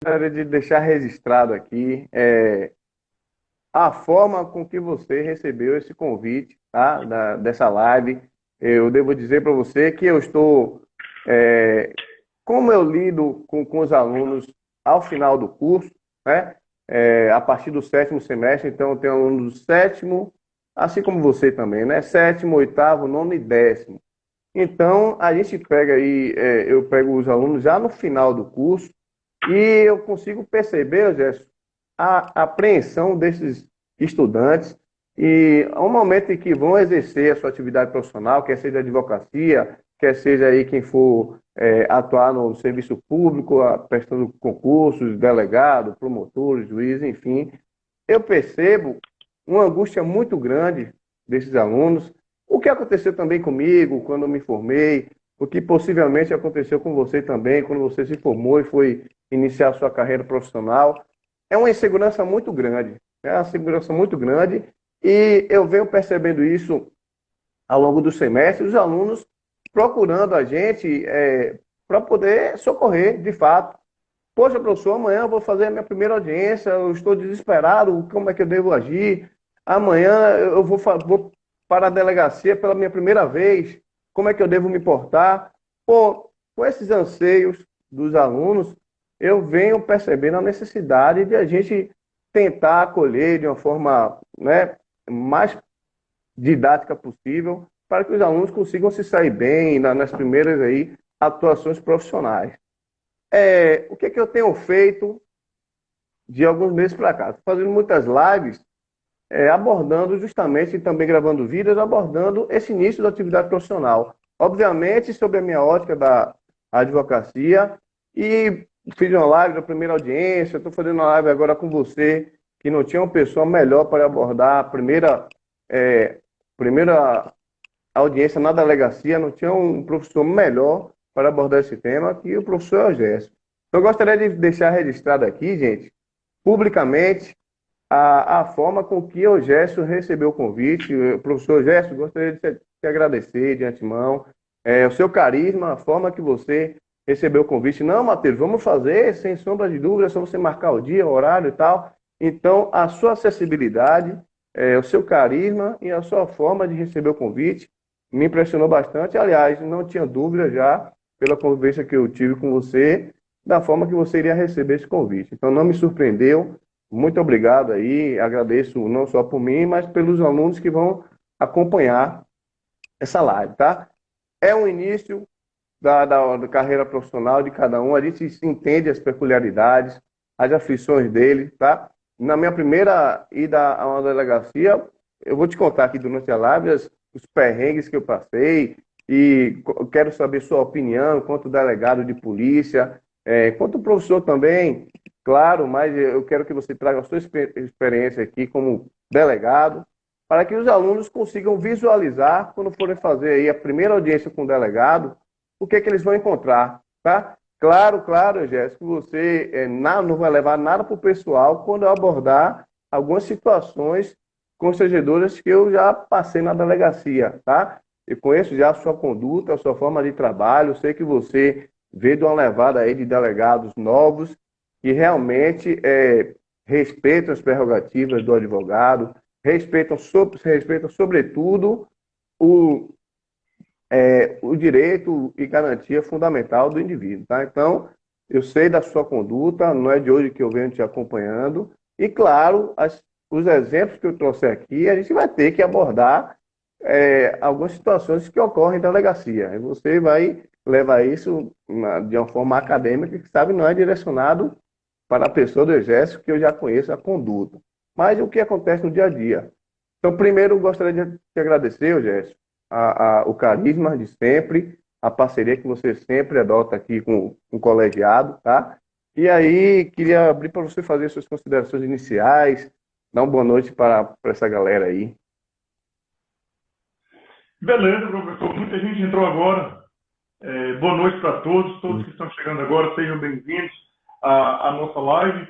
Gostaria de deixar registrado aqui a forma com que você recebeu esse convite, tá? Dessa live. Eu devo dizer para você que eu estou, é, como eu lido com os alunos ao final do curso, né? A partir do sétimo semestre, então eu tenho alunos do sétimo, assim como você também, né? Sétimo, oitavo, nono e décimo. Então, a gente pega aí, eu pego os alunos já no final do curso e eu consigo perceber, Gerson, a apreensão desses estudantes e ao momento em que vão exercer a sua atividade profissional, quer seja advocacia, quer seja aí quem for atuar no serviço público, prestando concursos, delegado, promotor, juiz, enfim, eu percebo uma angústia muito grande desses alunos. O que aconteceu também comigo quando eu me formei, o que possivelmente aconteceu com você também quando você se formou e foi iniciar a sua carreira profissional, é uma insegurança muito grande. É uma insegurança muito grande e eu venho percebendo isso ao longo do semestre, os alunos procurando a gente para poder socorrer, de fato. Poxa, professor, amanhã eu vou fazer a minha primeira audiência, eu estou desesperado, como é que eu devo agir? Amanhã eu vou para a delegacia pela minha primeira vez, como é que eu devo me portar? Pô, com esses anseios dos alunos, eu venho percebendo a necessidade de a gente tentar acolher de uma forma, né, mais didática possível, para que os alunos consigam se sair bem nas primeiras aí, atuações profissionais. O que, é que eu tenho feito de alguns meses para cá? Estou fazendo muitas lives abordando justamente, e também gravando vídeos, abordando esse início da atividade profissional. Obviamente, sobre a minha ótica da advocacia, e fiz uma live da primeira audiência, estou fazendo uma live agora com você, que não tinha uma pessoa melhor para abordar a primeira audiência na delegacia, não tinha um professor melhor para abordar esse tema que o professor Eugésio. Então, eu gostaria de deixar registrado aqui, gente, publicamente, a forma com que o Gerson recebeu o convite. Professor Gerson, gostaria de te agradecer de antemão. O seu carisma, a forma que você recebeu o convite. Não, Matheus, vamos fazer, sem sombra de dúvida, é só você marcar o dia, o horário e tal. Então, a sua acessibilidade, o seu carisma e a sua forma de receber o convite me impressionou bastante. Aliás, não tinha dúvida já, pela convivência que eu tive com você, da forma que você iria receber esse convite. Então, não me surpreendeu. Muito obrigado aí, agradeço não só por mim, mas pelos alunos que vão acompanhar essa live, tá? É um início da carreira profissional de cada um, a gente se entende as peculiaridades, as aflições dele, tá? Na minha primeira ida a uma delegacia, eu vou te contar aqui durante a live os perrengues que eu passei e quero saber sua opinião enquanto delegado de polícia, enquanto professor também, claro, mas eu quero que você traga a sua experiência aqui como delegado, para que os alunos consigam visualizar, quando forem fazer aí a primeira audiência com o delegado, o que é que eles vão encontrar, tá? Claro, claro, Jéssica, você não vai levar nada para o pessoal quando eu abordar algumas situações constrangedoras que eu já passei na delegacia, tá? Eu conheço já a sua conduta, a sua forma de trabalho, sei que você veio de uma levada aí de delegados novos que realmente respeitam as prerrogativas do advogado, respeitam sobretudo, o, o direito e garantia fundamental do indivíduo, tá? Então, eu sei da sua conduta, não é de hoje que eu venho te acompanhando, e claro, os exemplos que eu trouxe aqui, a gente vai ter que abordar algumas situações que ocorrem na delegacia. E você vai levar isso de uma forma acadêmica, que sabe, não é direcionado para a pessoa do exército, que eu já conheço a conduta. Mas o que acontece no dia a dia? Então, primeiro, eu gostaria de te agradecer, Gerson, o carisma de sempre, a parceria que você sempre adota aqui com o colegiado, tá? E aí, queria abrir para você fazer suas considerações iniciais, dar uma boa noite para essa galera aí. Beleza, professor. Muita gente entrou agora. Boa noite para todos, todos que estão chegando agora, sejam bem-vindos à nossa live.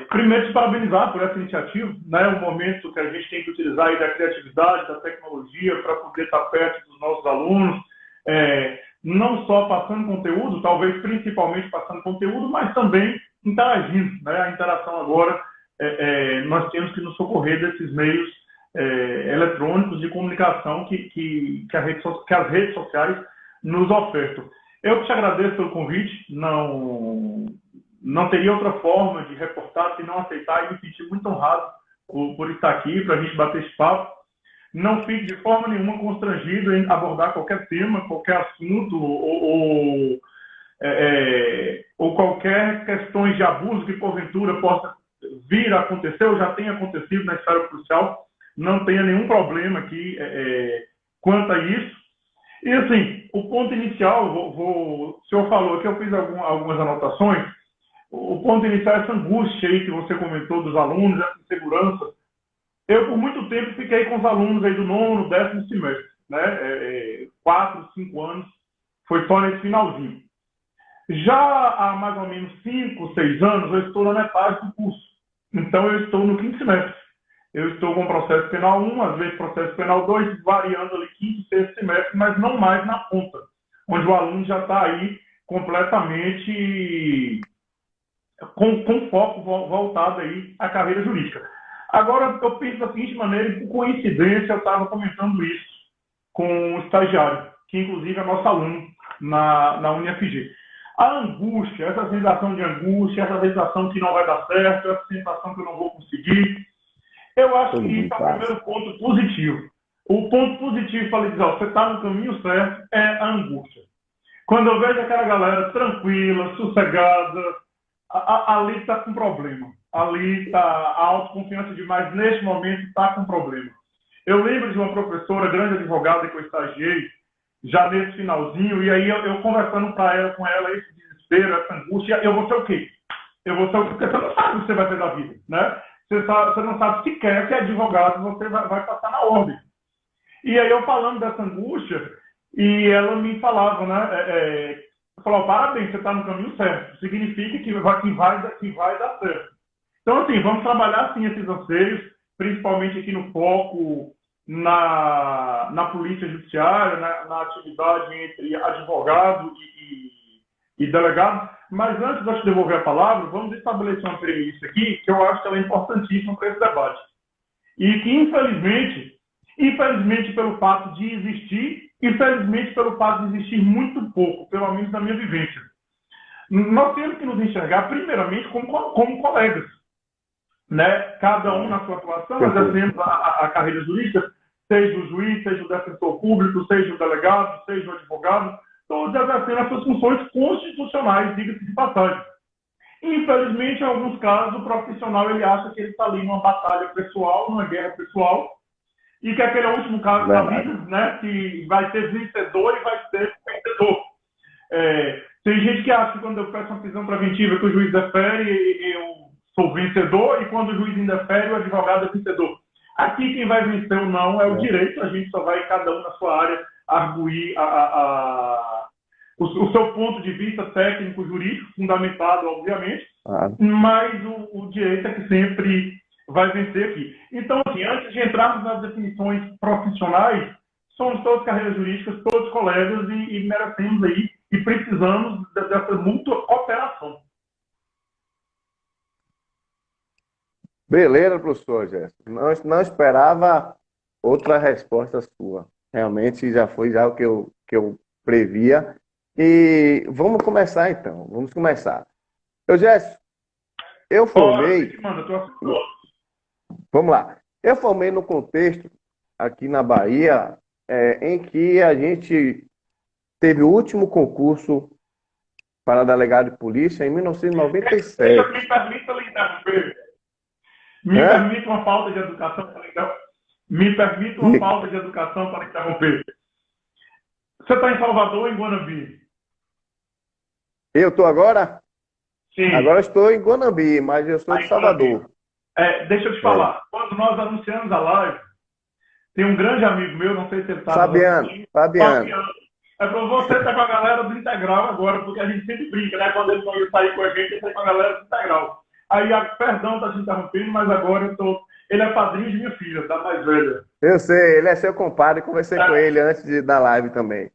Primeiro, te parabenizar por essa iniciativa, né? Um momento que a gente tem que utilizar aí da criatividade, da tecnologia, para poder estar perto dos nossos alunos, não só passando conteúdo, talvez principalmente passando conteúdo, mas também interagindo, né? A interação agora, nós temos que nos socorrer desses meios eletrônicos de comunicação que as redes sociais nos ofertam. Eu te agradeço pelo convite, não teria outra forma de reportar se não aceitar e me sentir muito honrado por estar aqui, para a gente bater esse papo. Não fique de forma nenhuma constrangido em abordar qualquer tema, qualquer assunto ou qualquer questões de abuso que porventura possa vir a acontecer ou já tenha acontecido na esfera policial. Não tenha nenhum problema aqui quanto a isso. E assim, o ponto inicial, o senhor falou que eu fiz algumas anotações. O ponto inicial é essa angústia aí que você comentou dos alunos, essa insegurança. Eu, por muito tempo, fiquei com os alunos aí do 9º, 10º semestre, né? 4, 5 anos, foi só nesse finalzinho. Já há mais ou menos 5, 6 anos, eu estou na metade do curso. Então, eu estou no 5º semestre. Eu estou com processo penal 1, às vezes processo penal 2, variando ali 5º, 6º semestre, mas não mais na ponta, onde o aluno já está aí completamente com foco voltado aí à carreira jurídica. Agora, eu penso da seguinte maneira, e por coincidência, eu estava comentando isso com o estagiário, que inclusive é nosso aluno na UniFG. A angústia, essa sensação de angústia, essa sensação que não vai dar certo, essa sensação que eu não vou conseguir, eu acho que isso é o primeiro ponto positivo. O ponto positivo para lhe dizer, você está no caminho certo, é a angústia. Quando eu vejo aquela galera tranquila, sossegada, ali está com problema. Ali está a autoconfiança demais, neste momento está com problema. Eu lembro de uma professora, grande advogada que eu estagiei, já nesse finalzinho, e aí eu conversando com ela, esse desespero, essa angústia, eu vou ser o quê? Eu vou ser o quê? Porque você não sabe o que você vai ter da vida, né? Você não sabe sequer que é advogado você vai passar na ordem. E aí eu falando dessa angústia, e ela me falava, né? Falou, parabéns, você está no caminho certo. Significa que vai dar certo. Então, assim, vamos trabalhar, sim, esses anseios, principalmente aqui no foco na polícia judiciária, na atividade entre advogado e delegado. Mas antes de eu te devolver a palavra, vamos estabelecer uma premissa aqui, que eu acho que ela é importantíssima para esse debate. E que, infelizmente pelo fato de existir, infelizmente pelo fato de existir muito pouco, pelo menos na minha vivência, nós temos que nos enxergar primeiramente como colegas, né? Cada um na sua atuação, exercendo a carreira jurídica, seja o juiz, seja o defensor público, seja o delegado, seja o advogado, todos exercendo as suas funções constitucionais, diga-se de passagem. Infelizmente, em alguns casos, o profissional ele acha que ele está ali numa batalha pessoal, numa guerra pessoal, e que aquele é o último caso da vida, né? Que vai ter vencedor e vai ter vencedor. Tem gente que acha que quando eu peço uma prisão preventiva que o juiz defere, eu sou vencedor, e quando o juiz indefere, o advogado é vencedor. Aqui quem vai vencer ou não é o direito, a gente só vai, cada um na sua área, arguir o seu ponto de vista técnico-jurídico, fundamentado, obviamente, mas o direito é que sempre vai vencer aqui. Então, assim, antes de entrarmos nas definições profissionais, somos todos carreiras jurídicas, todos colegas e merecemos aí e precisamos dessa mútua cooperação. Beleza, professor Gerson. Não esperava outra resposta sua. Realmente já foi já o que eu previa. E vamos começar então. Vamos começar. Gerson, eu formei. Vamos lá. Eu formei no contexto aqui na Bahia, em que a gente teve o último concurso para delegado de polícia em 1997. Me permita lhe interromper. Me permita uma falta de educação para interromper. Me permita uma falta de educação para interromper. Você está em Salvador ou em Guanambi? Eu estou agora? Sim. Agora estou em Guanambi, mas eu sou de Salvador. Deixa eu te falar. Quando nós anunciamos a live, tem um grande amigo meu, não sei se ele está... Fabiano. É para você estar com a galera do Integral agora, porque a gente sempre brinca, né? Quando ele não ia sair com a gente, ele está com a galera do Integral. Aí, perdão, tá te interrompendo, mas agora eu tô... Ele é padrinho de minha filha, da mais velha. Eu sei, ele é seu compadre, conversei com ele antes da live também.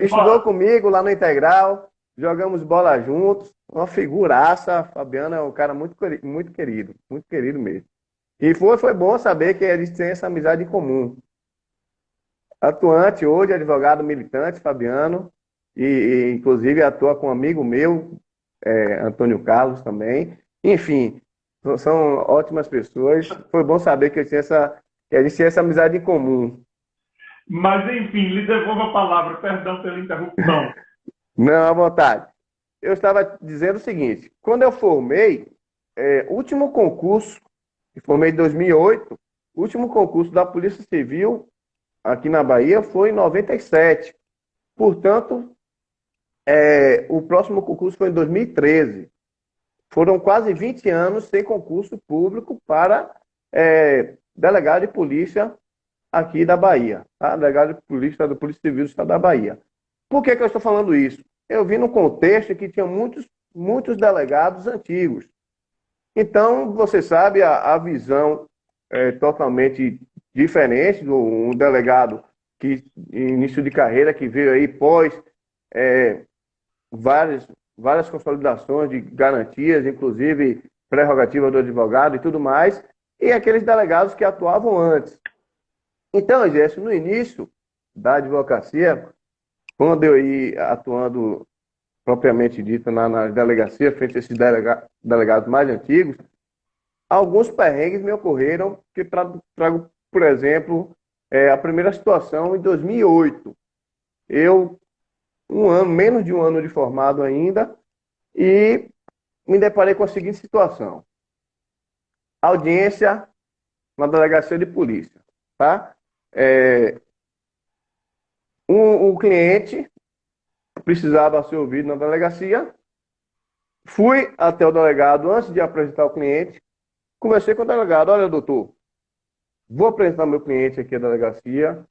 Estudou comigo lá no Integral jogamos bola juntos, uma figuraça. Fabiano é um cara muito querido mesmo. E foi bom saber que eles têm essa amizade em comum. Atuante hoje, advogado militante, Fabiano, inclusive atua com um amigo meu, Antônio Carlos também. Enfim, são ótimas pessoas. Foi bom saber que a gente tinha essa amizade em comum. Mas, enfim, lhe devolvo a palavra. Perdão pela interrupção. Não, à vontade. Eu estava dizendo o seguinte: quando eu formei, último concurso, que formei em 2008, o último concurso da Polícia Civil aqui na Bahia foi em 97. Portanto, o próximo concurso foi em 2013. Foram quase 20 anos sem concurso público para delegado de polícia aqui da Bahia, tá? Delegado de polícia da Polícia Civil do Estado da Bahia. Por que eu estou falando isso? Eu vi no contexto que tinha muitos delegados antigos. Então, você sabe, a visão é totalmente diferente do um delegado que início de carreira, que veio aí pós várias consolidações de garantias, inclusive prerrogativa do advogado e tudo mais, e aqueles delegados que atuavam antes. Então, Gerson, no início da advocacia, quando eu ia atuando propriamente dito na delegacia, frente a esses delegados mais antigos, alguns perrengues me ocorreram, que trago, por exemplo, a primeira situação em 2008. Eu, menos de um ano de formado ainda, e me deparei com a seguinte situação. Audiência na delegacia de polícia, tá? Um cliente precisava ser ouvido na delegacia. Fui até o delegado antes de apresentar o cliente. Conversei com o delegado. Olha, doutor, vou apresentar meu cliente aqui à delegacia.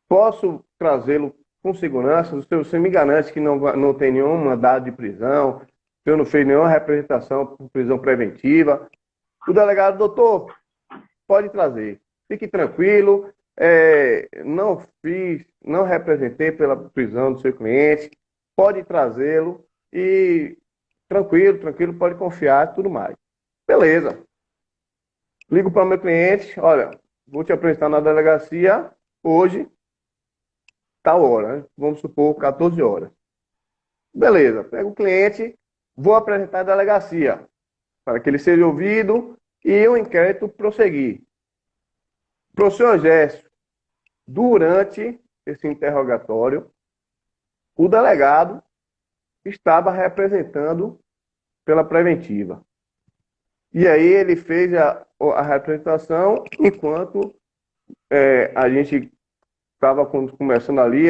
Posso trazê-lo com segurança? Você me garante que não tem nenhum mandado de prisão, que eu não fiz nenhuma representação por prisão preventiva? O delegado, doutor, pode trazer. Fique tranquilo. Não representei pela prisão do seu cliente. Pode trazê-lo e tranquilo, pode confiar, tudo mais. Beleza. Ligo para o meu cliente, olha, vou te apresentar na delegacia hoje, tal hora, né? Vamos supor 14 horas. Beleza, pego o cliente, vou apresentar a delegacia, para que ele seja ouvido e o inquérito prosseguir. Professor Gerson, durante esse interrogatório, o delegado estava representando pela preventiva. E aí ele fez a representação enquanto a gente estava começando ali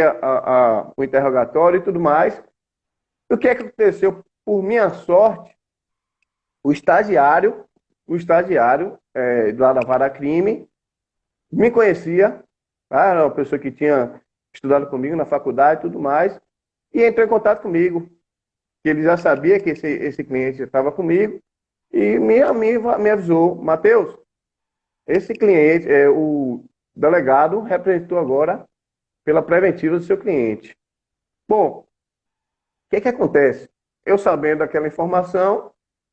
o interrogatório e tudo mais. O que é que aconteceu? Por minha sorte, o estagiário lá da Vara Crime me conhecia, tá? Era uma pessoa que tinha estudado comigo na faculdade e tudo mais, e entrou em contato comigo. Ele já sabia que esse cliente estava comigo e me avisou: Matheus, esse cliente, o delegado representou agora pela preventiva do seu cliente. Bom, o que acontece? Eu sabendo daquela informação,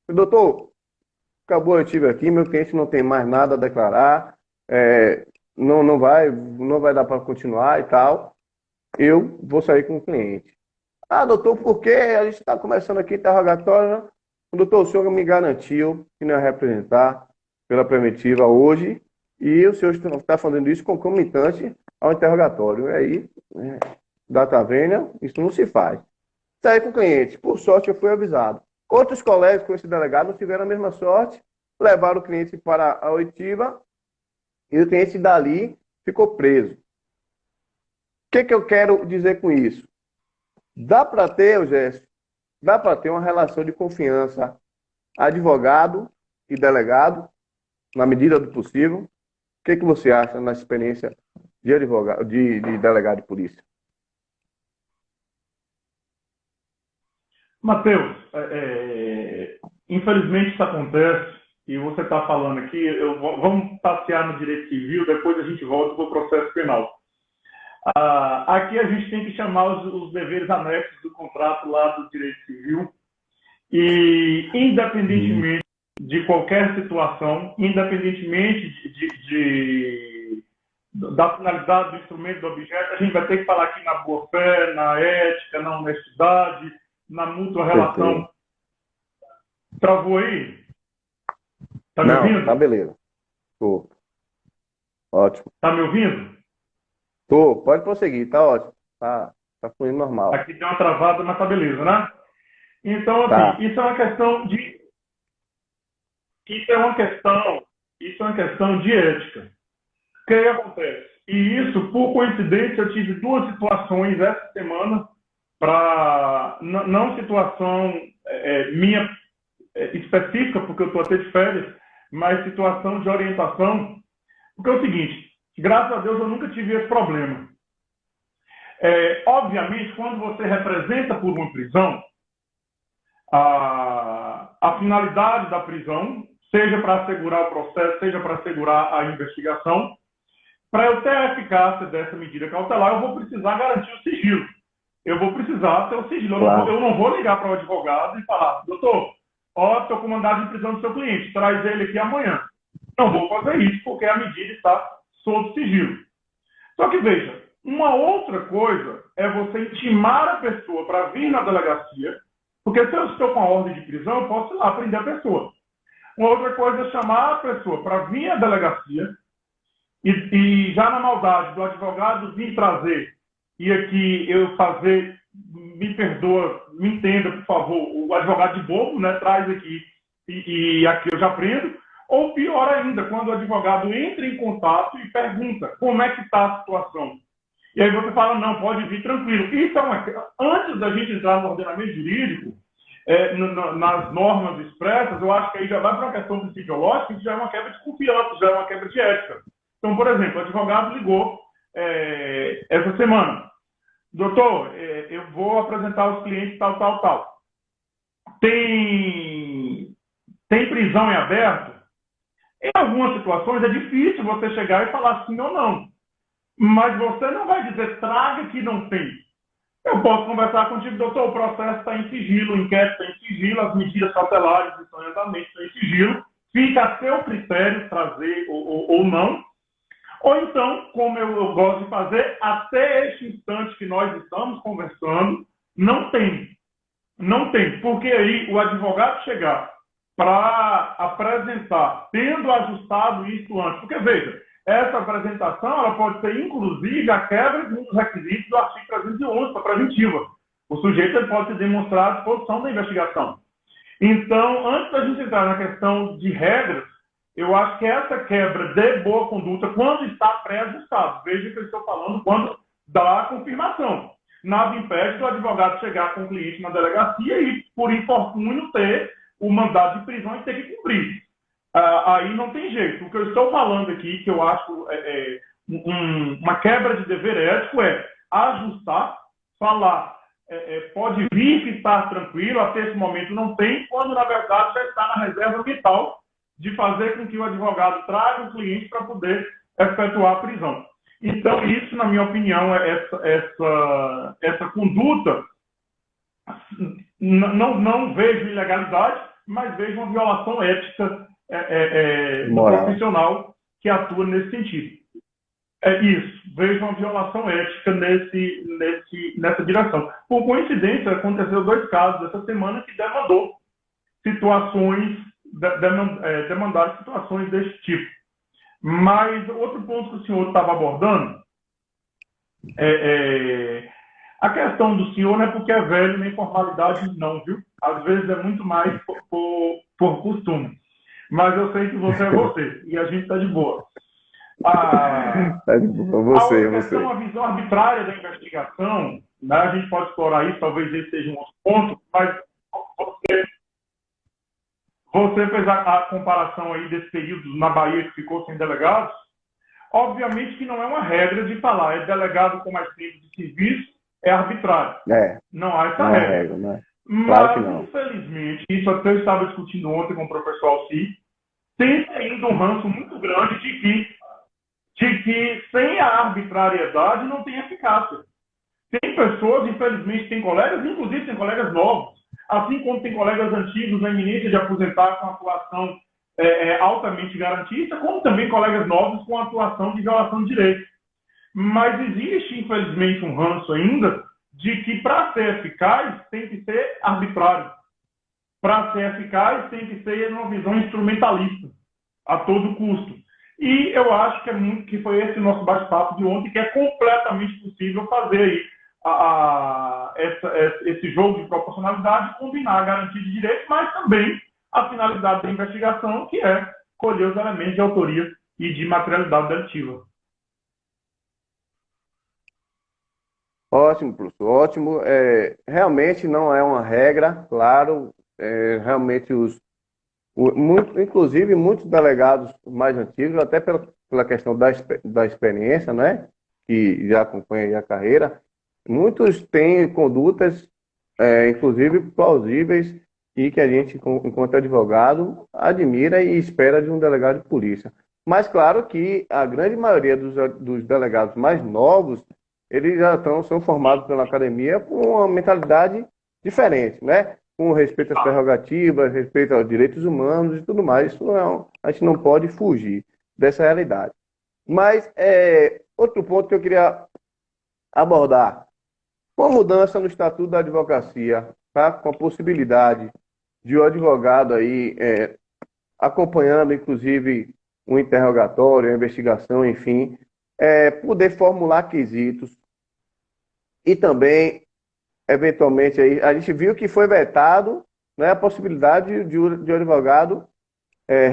doutor, acabou, eu tive aqui, meu cliente não tem mais nada a declarar, não vai dar para continuar e tal, eu vou sair com o cliente. Ah, doutor, por quê? A gente está começando aqui interrogatório, né? Doutor, o senhor me garantiu que não ia representar pela preventiva hoje e o senhor está fazendo isso concomitante ao interrogatório. E aí, data vênia, isso não se faz. Saí com o cliente. Por sorte, eu fui avisado. Outros colegas com esse delegado não tiveram a mesma sorte, levaram o cliente para a oitiva e o cliente dali ficou preso. O que eu quero dizer com isso? Dá para ter, Gerson, dá para ter uma relação de confiança advogado e delegado, na medida do possível. O que você acha na experiência de advogado, de delegado de polícia? Matheus, infelizmente isso acontece e você está falando aqui, vamos passear no direito civil, depois a gente volta para o processo penal. Aqui a gente tem que chamar os deveres anexos do contrato lá do direito civil e, independentemente de qualquer situação, independentemente da finalidade do instrumento, do objeto, a gente vai ter que falar aqui na boa-fé, na ética, na honestidade, na mútua relação. Travou aí? Tá me ouvindo? Tá beleza. Tô. Ótimo. Tá me ouvindo? Tô, pode prosseguir, tá ótimo. Tá fluindo normal. Aqui tem uma travada, mas tá beleza, né? Então, assim, isso é uma questão de... Isso é uma questão de ética. O que acontece? E isso, por coincidência, eu tive duas situações essa semana, não situação minha específica, porque eu estou até de férias, mas situação de orientação. Porque é o seguinte, graças a Deus eu nunca tive esse problema. Obviamente, quando você representa por uma prisão, a finalidade da prisão, seja para assegurar o processo, seja para assegurar a investigação, para eu ter a eficácia dessa medida cautelar, eu vou precisar garantir o sigilo. Eu vou precisar ter o sigilo. Claro. Eu não vou ligar para o advogado e falar, doutor, estou com mandado de prisão do seu cliente, traz ele aqui amanhã. Não vou fazer isso, porque a medida está sob sigilo. Só que, veja, uma outra coisa é você intimar a pessoa para vir na delegacia, porque se eu estou com a ordem de prisão, eu posso ir lá prender a pessoa. Uma outra coisa é chamar a pessoa para vir à delegacia e já na maldade do advogado vir trazer e aqui eu fazer, me perdoa, me entenda, por favor, o advogado de bobo, né, traz aqui e aqui eu já prendo. Ou pior ainda, quando o advogado entra em contato e pergunta como é que está a situação. E aí você fala, não, pode vir tranquilo. Isso antes da gente entrar no ordenamento jurídico, nas normas expressas, eu acho que aí já vai para uma questão principiológica, que já é uma quebra de confiança, já é uma quebra de ética. Então, por exemplo, o advogado ligou essa semana. Doutor, eu vou apresentar os clientes tal. Tem prisão em aberto? Em algumas situações é difícil você chegar e falar sim ou não. Mas você não vai dizer, traga que não tem. Eu posso conversar contigo, doutor, o processo está em sigilo, o inquérito está em sigilo, as medidas cautelares estão em andamento, estão em sigilo. Fica a seu critério trazer ou não. Ou então, como eu gosto de fazer, até este instante que nós estamos conversando, não tem. Não tem. Porque aí o advogado chegar para apresentar, tendo ajustado isso antes. Porque, veja, essa apresentação ela pode ser, inclusive, a quebra de um dos requisitos do artigo 311, para preventiva. O sujeito ele pode se demonstrar à disposição da investigação. Então, antes da gente entrar na questão de regras, eu acho que essa quebra de boa conduta, quando está pré-ajustado, veja que eu estou falando quando dá a confirmação. Nada impede do advogado chegar com o cliente na delegacia e, por infortúnio, ter o mandado de prisão e ter que cumprir. Aí não tem jeito. O que eu estou falando aqui, que eu acho uma quebra de dever ético, é ajustar, falar, pode vir ficar tranquilo, até esse momento não tem, quando na verdade já está na reserva mental de fazer com que o advogado traga o cliente para poder efetuar a prisão. Então, isso, na minha opinião, essa conduta, não vejo ilegalidade, mas vejo uma violação ética do profissional que atua nesse sentido. É isso, vejo uma violação ética nessa direção. Por coincidência, aconteceu 2 casos essa semana que demandaram situações desse tipo. Mas outro ponto que o senhor estava abordando a questão do senhor não é porque é velho, nem formalidade não, viu? Às vezes é muito mais por costume. Mas eu sei que você é você, e a gente está de boa. A visão arbitrária da investigação, né, a gente pode explorar isso, talvez esse seja um outro ponto, mas você fez a comparação aí desse período na Bahia que ficou sem delegados. Obviamente que não é uma regra de falar, é delegado com mais tempo de serviço, é arbitrário. Não há essa regra. Né? Mas, claro, infelizmente, isso até eu estava discutindo ontem com o professor Alci, tem ainda um ranço muito grande de que de que sem a arbitrariedade não tem eficácia. Tem pessoas, infelizmente, tem colegas, inclusive tem colegas novos, assim como tem colegas antigos na iminência de aposentar com atuação altamente garantista, como também colegas novos com atuação de violação de direitos. Mas existe, infelizmente, um ranço ainda de que, para ser eficaz, tem que ser arbitrário. Para ser eficaz, tem que ser uma visão instrumentalista, a todo custo. E eu acho que foi esse nosso bate-papo de ontem, que é completamente possível fazer aí esse jogo de proporcionalidade, combinar a garantia de direitos, mas também a finalidade da investigação, que é colher os elementos de autoria e de materialidade delitiva. Ótimo, professor, ótimo. Realmente não é uma regra, claro. Realmente inclusive muitos delegados mais antigos, até pela questão da experiência, né, que já acompanha a carreira, muitos têm condutas, inclusive plausíveis, e que a gente, enquanto advogado, admira e espera de um delegado de polícia. Mas claro que a grande maioria dos delegados mais novos, eles são formados pela academia com uma mentalidade diferente, né? Com respeito às prerrogativas, respeito aos direitos humanos e tudo mais. Isso a gente não pode fugir dessa realidade. Mas outro ponto que eu queria abordar, com a mudança no Estatuto da Advocacia, tá? Com a possibilidade de o advogado aí acompanhando, inclusive, um interrogatório, uma investigação, enfim, poder formular quesitos e também, eventualmente, aí, a gente viu que foi vetado, né, a possibilidade de o advogado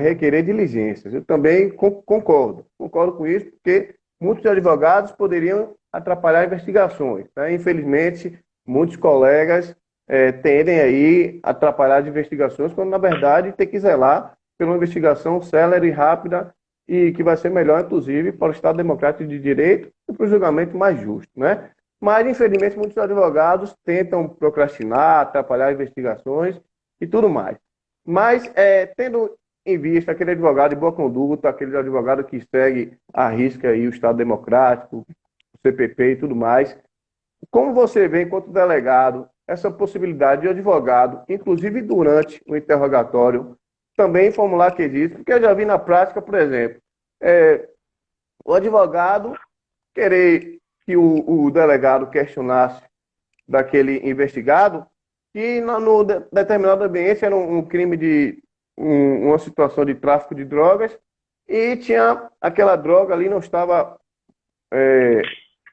requerer diligências. Eu também concordo com isso, porque muitos advogados poderiam atrapalhar investigações, né? Infelizmente, muitos colegas tendem aí a atrapalhar as investigações, quando, na verdade, tem que zelar pela uma investigação célere e rápida e que vai ser melhor, inclusive, para o Estado Democrático de Direito e para o julgamento mais justo, né? Mas, infelizmente, muitos advogados tentam procrastinar, atrapalhar investigações e tudo mais. Mas, tendo em vista aquele advogado de boa conduta, aquele advogado que segue à risca aí o Estado Democrático, o CPP e tudo mais, como você vê, enquanto delegado, essa possibilidade de advogado, inclusive durante o interrogatório, também formular quesitos, porque eu já vi na prática, por exemplo, o advogado querer que o delegado questionasse daquele investigado que no determinado ambiente era um crime de uma situação de tráfico de drogas e tinha aquela droga ali, não estava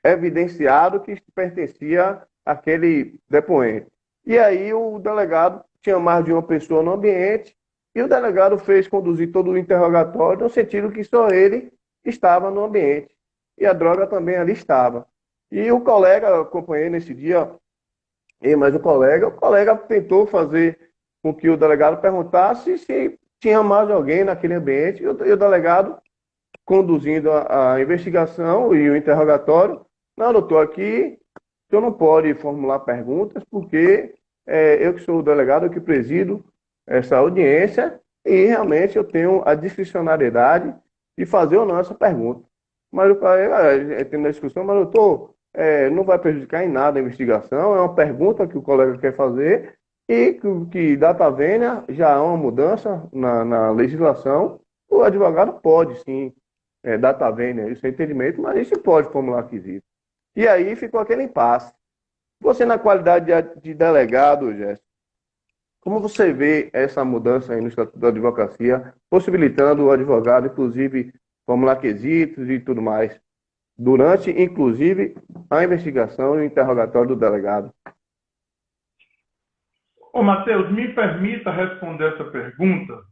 evidenciado que pertencia àquele depoente. E aí o delegado tinha mais de uma pessoa no ambiente e o delegado fez conduzir todo o interrogatório no sentido que só ele estava no ambiente e a droga também ali estava. E o colega, eu acompanhei nesse dia, mas o colega tentou fazer com que o delegado perguntasse se tinha mais alguém naquele ambiente, e o delegado, conduzindo a investigação e o interrogatório, não, doutor, aqui o senhor não pode formular perguntas, porque eu que sou o delegado, eu que presido essa audiência, e realmente eu tenho a discricionariedade de fazer ou não essa pergunta. Mas o colega, tendo a discussão, mas doutor, não vai prejudicar em nada a investigação, é uma pergunta que o colega quer fazer, e que data vênia já há uma mudança na legislação, o advogado pode sim data vênia, isso é entendimento, mas isso pode formular quesito. E aí ficou aquele impasse. Você, na qualidade de delegado, Gerson, como você vê essa mudança aí no Estatuto da Advocacia, possibilitando o advogado, inclusive, formular quesitos e tudo mais, durante, inclusive, a investigação e o interrogatório do delegado? Ô, Matheus, me permita responder essa pergunta.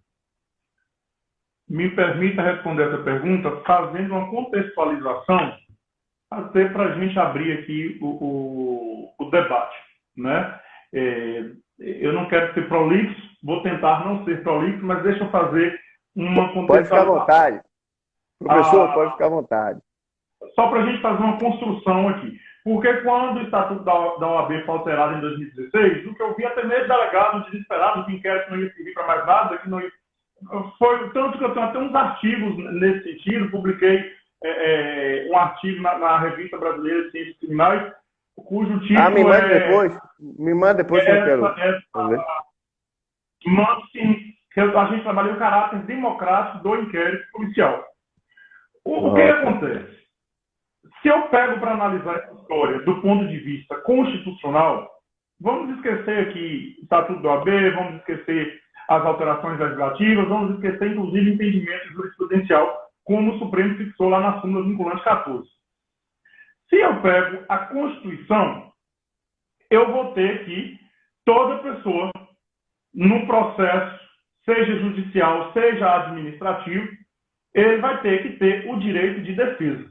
Fazendo uma contextualização, até para a gente abrir aqui o debate, né? Eu não quero ser prolixo, vou tentar não ser prolixo, mas deixa eu fazer uma contextualização. Pode ficar à vontade. Professor, pode ficar à vontade. Só para a gente fazer uma construção aqui. Porque quando o Estatuto da OAB foi alterado em 2016, o que eu vi até mesmo delegado desesperado, que inquérito não ia servir para mais nada, que não ia... Foi tanto que eu tenho até uns artigos nesse sentido, publiquei um artigo na Revista Brasileira de Ciências Criminais, cujo Ah, me título manda depois. Me manda depois que eu quero ver. manda sim, que a gente trabalha o caráter democrático do inquérito policial. O que acontece? Se eu pego para analisar essa história do ponto de vista constitucional, vamos esquecer aqui o Estatuto do AB, vamos esquecer as alterações legislativas, vamos esquecer, inclusive, entendimento jurisprudencial, como o Supremo fixou lá na súmula vinculante 14. Se eu pego a Constituição, eu vou ter que toda pessoa, no processo, seja judicial, seja administrativo, ele vai ter que ter o direito de defesa.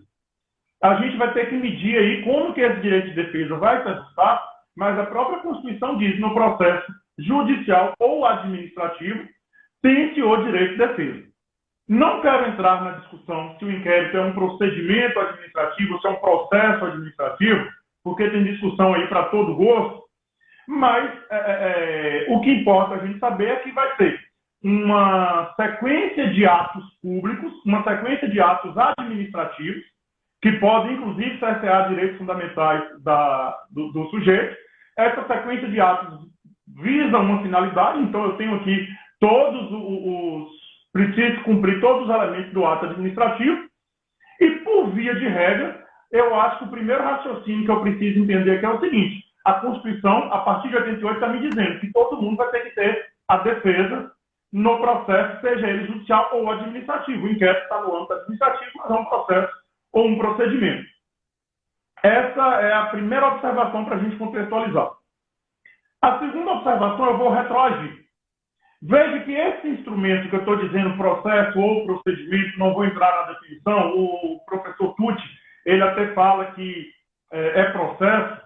A gente vai ter que medir aí como que esse direito de defesa vai se ajustar, mas a própria Constituição diz, no processo judicial ou administrativo, tem-se o direito de defesa. Não quero entrar na discussão se o inquérito é um procedimento administrativo, se é um processo administrativo, porque tem discussão aí para todo gosto, mas o que importa a gente saber é que vai ter uma sequência de atos públicos, uma sequência de atos administrativos, que podem, inclusive, cercear direitos fundamentais do sujeito. Essa sequência de atos visa uma finalidade, então eu tenho aqui preciso cumprir todos os elementos do ato administrativo, e, por via de regra, eu acho que o primeiro raciocínio que eu preciso entender é o seguinte: a Constituição, a partir de 88, está me dizendo que todo mundo vai ter que ter a defesa no processo, seja ele judicial ou administrativo. O inquérito está no âmbito administrativo, mas é um processo ou um procedimento. Essa é a primeira observação para a gente contextualizar. A segunda observação eu vou retroagir. Veja que esse instrumento que eu estou dizendo, processo ou procedimento, não vou entrar na definição, o professor Tucci, ele até fala que é processo.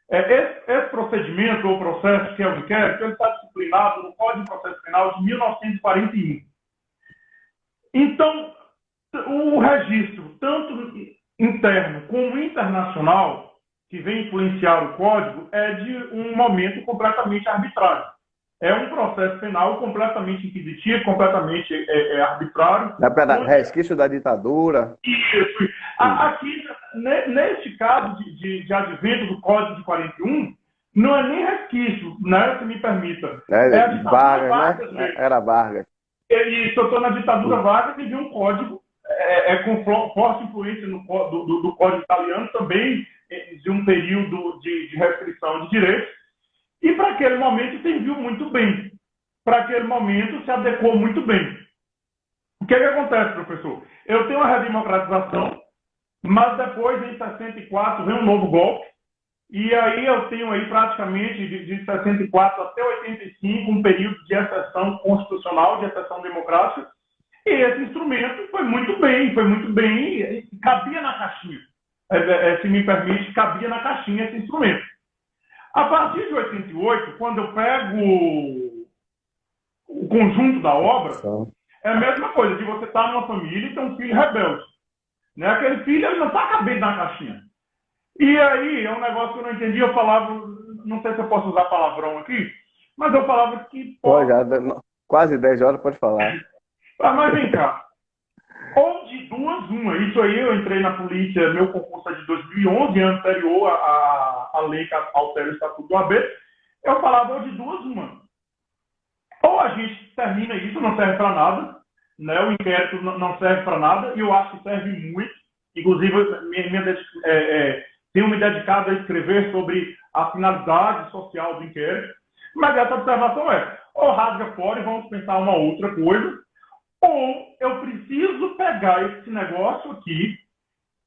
Esse procedimento ou processo que é o inquérito, ele está disciplinado no Código de Processo Penal de 1941. Então, o registro, tanto interno como internacional, que vem influenciar o Código, é de um momento completamente arbitrário. É um processo penal completamente inquisitivo, completamente arbitrário. Resquício da ditadura. Isso. Aqui, neste caso de advento do Código de 41, não é nem resquício, né, se me permita. É a ditadura Vargas, né? Era Vargas. Isso, eu estou na ditadura Vargas e vi um código com forte influência do Código Italiano, também de um período de restrição de direitos. E para aquele momento serviu muito bem. Para aquele momento se adequou muito bem. O que acontece, professor? Eu tenho uma redemocratização, mas depois, em 64, vem um novo golpe. E aí eu tenho aí praticamente de 64 até 85 um período de exceção constitucional, de exceção democrática. E esse instrumento foi muito bem, cabia na caixinha. Se me permite, cabia na caixinha esse instrumento. A partir de 88, quando eu pego o conjunto da obra, é a mesma coisa de você estar numa família e ter um filho rebelde. Né? Aquele filho ele não está cabendo na caixinha. E aí, é um negócio que eu não entendi, eu falava, não sei se eu posso usar palavrão aqui, mas eu falava que... Pode, quase 10 horas pode falar. Mas vem cá. Ou de duas, uma. Isso aí eu entrei na polícia, meu concurso é de 2011, anterior à lei que altera o Estatuto do AB. Eu falava ou de duas, uma. Ou a gente termina isso, não serve para nada, né? O inquérito não serve para nada, e eu acho que serve muito. Inclusive, tenho me dedicado a escrever sobre a finalidade social do inquérito. Mas essa observação ou rasga fora e vamos pensar uma outra coisa, ou eu preciso pegar esse negócio aqui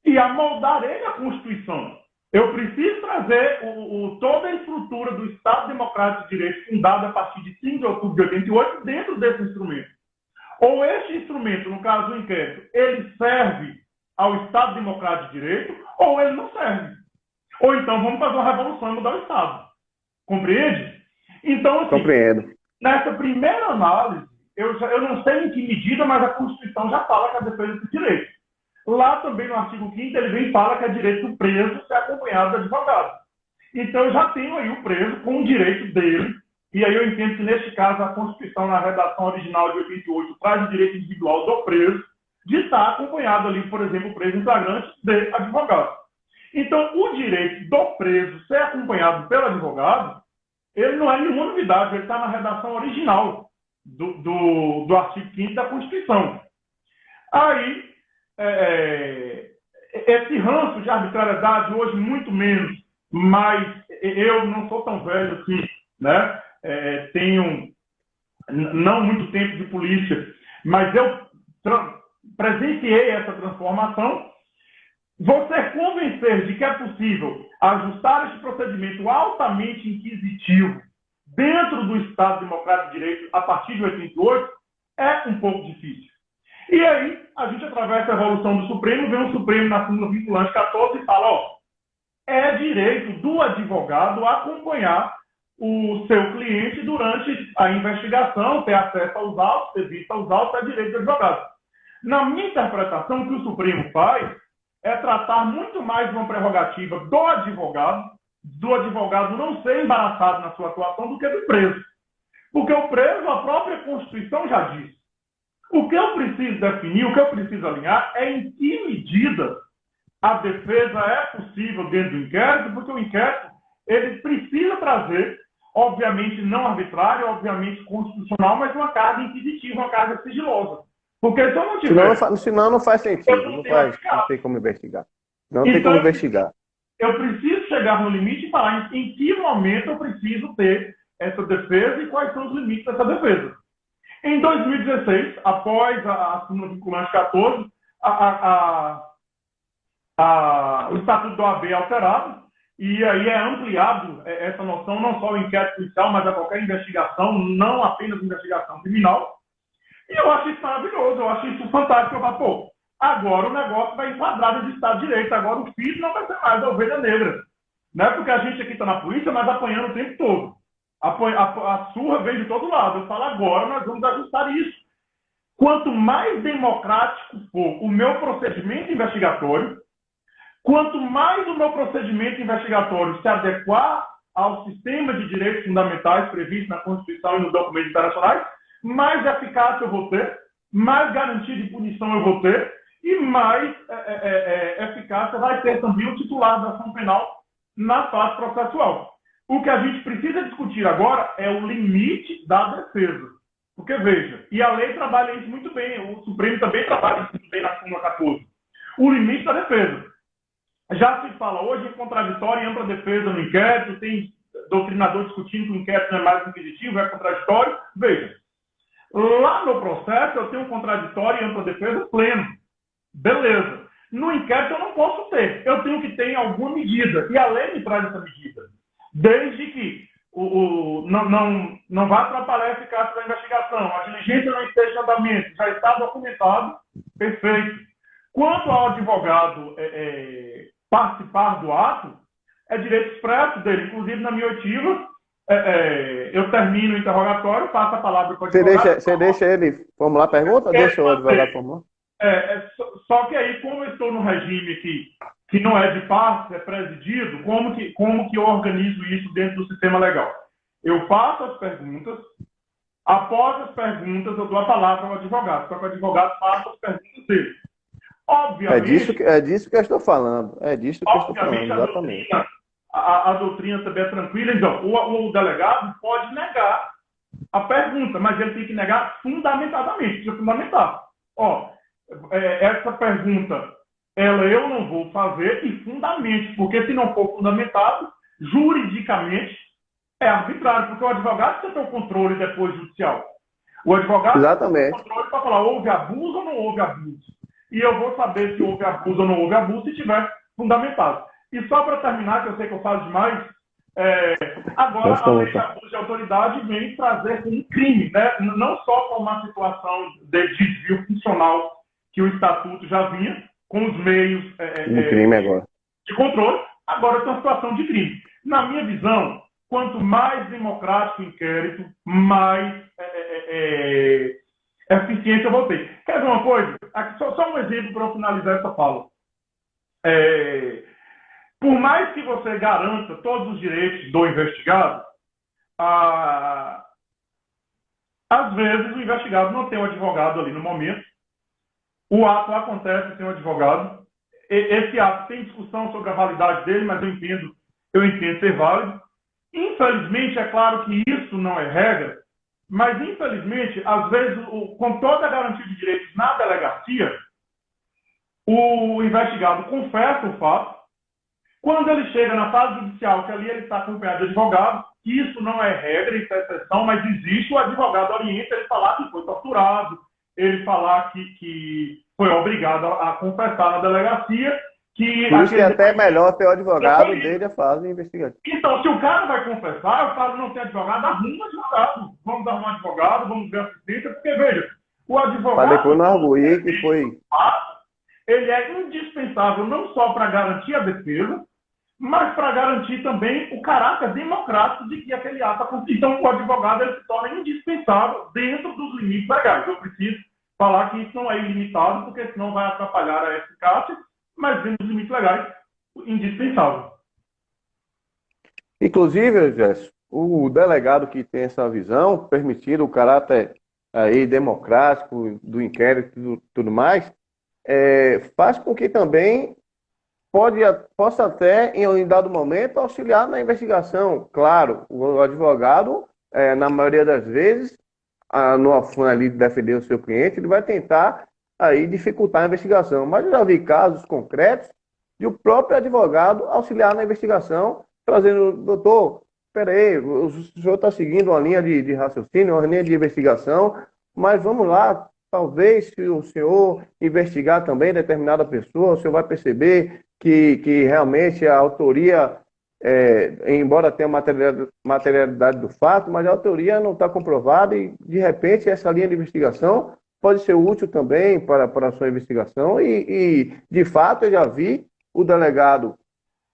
e amoldar ele à Constituição. Eu preciso trazer toda a estrutura do Estado Democrático de Direito, fundada a partir de 5 de outubro de 88, dentro desse instrumento. Ou este instrumento, no caso do inquérito, ele serve ao Estado Democrático de Direito, ou ele não serve. Ou então vamos fazer uma revolução e mudar o Estado. Compreende? Então, assim, compreendo. Nessa primeira análise, eu não sei em que medida, mas a Constituição já fala que a defesa desse direito. Lá também, no artigo 5º, ele vem e fala que é direito do preso ser acompanhado de advogado. Então, eu já tenho aí o preso com o direito dele, e aí eu entendo que, neste caso, a Constituição, na redação original de 88, traz o direito individual do preso, de estar acompanhado ali, por exemplo, preso em flagrante de advogado. Então, o direito do preso ser acompanhado pelo advogado, ele não é nenhuma novidade, ele está na redação original do artigo 5º da Constituição. Aí, esse ranço de arbitrariedade, hoje muito menos, mas eu não sou tão velho assim, né? Tenho não muito tempo de polícia, mas eu presenciei essa transformação. Você convencer de que é possível ajustar este procedimento altamente inquisitivo dentro do Estado Democrático de Direito a partir de 88 é um pouco difícil. E aí, a gente atravessa a evolução do Supremo, vê o Supremo na súmula vinculante 14 e fala, é direito do advogado acompanhar o seu cliente durante a investigação, ter acesso aos autos, ter vista aos autos, é direito do advogado. Na minha interpretação, o que o Supremo faz é tratar muito mais de uma prerrogativa do advogado não ser embaraçado na sua atuação do que do preso. Porque o preso, a própria Constituição já diz. O que eu preciso definir, o que eu preciso alinhar é em que medida a defesa é possível dentro do inquérito, porque o inquérito ele precisa trazer, obviamente não arbitrário, obviamente constitucional, mas uma carga inquisitiva, uma carga sigilosa. Porque se eu não tiver... Senão não faz sentido, não tem como investigar. Não tem como investigar. Eu preciso chegar no limite e falar em que momento eu preciso ter essa defesa e quais são os limites dessa defesa. Em 2016, após a súmula vinculante 14, o Estatuto da OAB é alterado, e aí é ampliado essa noção não só ao inquérito policial, mas a qualquer investigação, não apenas investigação criminal. E eu acho isso maravilhoso, eu acho isso fantástico. Eu falo, agora o negócio vai enquadrar de Estado de Direito, agora o filho não vai ser mais a ovelha negra. Não é porque a gente aqui está na polícia, mas apanhando o tempo todo. A surra vem de todo lado. Eu falo, agora nós vamos ajustar isso. Quanto mais democrático for o meu procedimento investigatório, quanto mais o meu procedimento investigatório se adequar ao sistema de direitos fundamentais previsto na Constituição e nos documentos internacionais, mais eficácia eu vou ter, mais garantia de punição eu vou ter e mais eficácia vai ter também o titular da ação penal na fase processual. O que a gente precisa discutir agora é o limite da defesa. Porque, veja, e a lei trabalha isso muito bem, o Supremo também trabalha isso muito bem na súmula 14. O limite da defesa. Já se fala hoje em contraditório e ampla defesa no inquérito, tem doutrinador discutindo que o inquérito não é mais inquisitivo, é contraditório. Veja, lá no processo eu tenho um contraditório e ampla defesa pleno. Beleza. No inquérito eu não posso ter. Eu tenho que ter em alguma medida. E a lei me traz essa medida. Desde que não vá atrapalhar a eficácia da investigação, a diligência não esteja em andamento, já está documentado, perfeito. Quanto ao advogado participar do ato, é direito expresso dele. Inclusive, na minha oitiva, eu termino o interrogatório, passo a palavra para o advogado. Você deixa ele formular a pergunta ou deixa o advogado formular? Só que aí, como eu estou no regime que não é de parte, é presidido, como que eu organizo isso dentro do sistema legal? Eu faço as perguntas, após as perguntas eu dou a palavra ao advogado, para que o advogado faça as perguntas dele. Obviamente, é disso que eu estou falando. É disso que eu estou falando, exatamente. A doutrina também é tranquila. Então, o delegado pode negar a pergunta, mas ele tem que negar fundamentadamente. Precisa fundamentar. Essa pergunta, eu não vou fazer e fundamente, porque se não for fundamentado, juridicamente é arbitrário, porque o advogado tem que ter o controle depois judicial. O advogado tem o controle para falar houve abuso ou não houve abuso. E eu vou saber se houve abuso ou não houve abuso se tiver fundamentado. E só para terminar, que eu sei que eu falo demais, agora a lei de abuso de autoridade vem trazer como um crime, né? Não só como uma situação de desvio funcional que o Estatuto já vinha, com os meios crime agora. De controle, agora tem uma situação de crime. Na minha visão, quanto mais democrático o inquérito, mais eficiência eu vou ter. Quer ver uma coisa? Aqui, só um exemplo para eu finalizar essa fala. Por mais que você garanta todos os direitos do investigado, às vezes o investigado não tem um advogado ali no momento. O ato acontece sem o advogado. Esse ato tem discussão sobre a validade dele, mas eu entendo ser válido. Infelizmente, é claro que isso não é regra, mas infelizmente, às vezes, com toda a garantia de direitos na delegacia, o investigado confessa o fato. Quando ele chega na fase judicial, que ali ele está acompanhado de advogado, isso não é regra, isso é exceção, mas existe, o advogado orienta ele falar que foi torturado, ele falar que foi obrigado a confessar na delegacia. Por isso que é até melhor ter o advogado desde a fase investigativa. Então, se o cara vai confessar, o cara não tem advogado, arruma advogado. Vamos dar um advogado, vamos ver assistência, porque, veja, o advogado... Para depois não arguir que foi... Ele é indispensável não só para garantir a defesa, mas para garantir também o caráter democrático de que aquele ato aconteceu. Então, o advogado ele se torna indispensável dentro dos limites legais. Eu preciso falar que isso não é ilimitado, porque senão vai atrapalhar a eficácia, mas dentro dos limites legais, indispensável. Inclusive, Gerson, o delegado que tem essa visão, permitindo o caráter aí democrático do inquérito e tudo mais, faz com que também possa até, em dado momento, auxiliar na investigação. Claro, o advogado, na maioria das vezes, no afã ali de defender o seu cliente, ele vai tentar aí dificultar a investigação. Mas eu já vi casos concretos de o próprio advogado auxiliar na investigação, trazendo, doutor, peraí, o senhor está seguindo uma linha de raciocínio, uma linha de investigação, mas vamos lá, talvez se o senhor investigar também determinada pessoa, o senhor vai perceber que realmente a autoria, embora tenha materialidade do fato, mas a autoria não está comprovada e, de repente, essa linha de investigação pode ser útil também para a sua investigação e, de fato, eu já vi o delegado,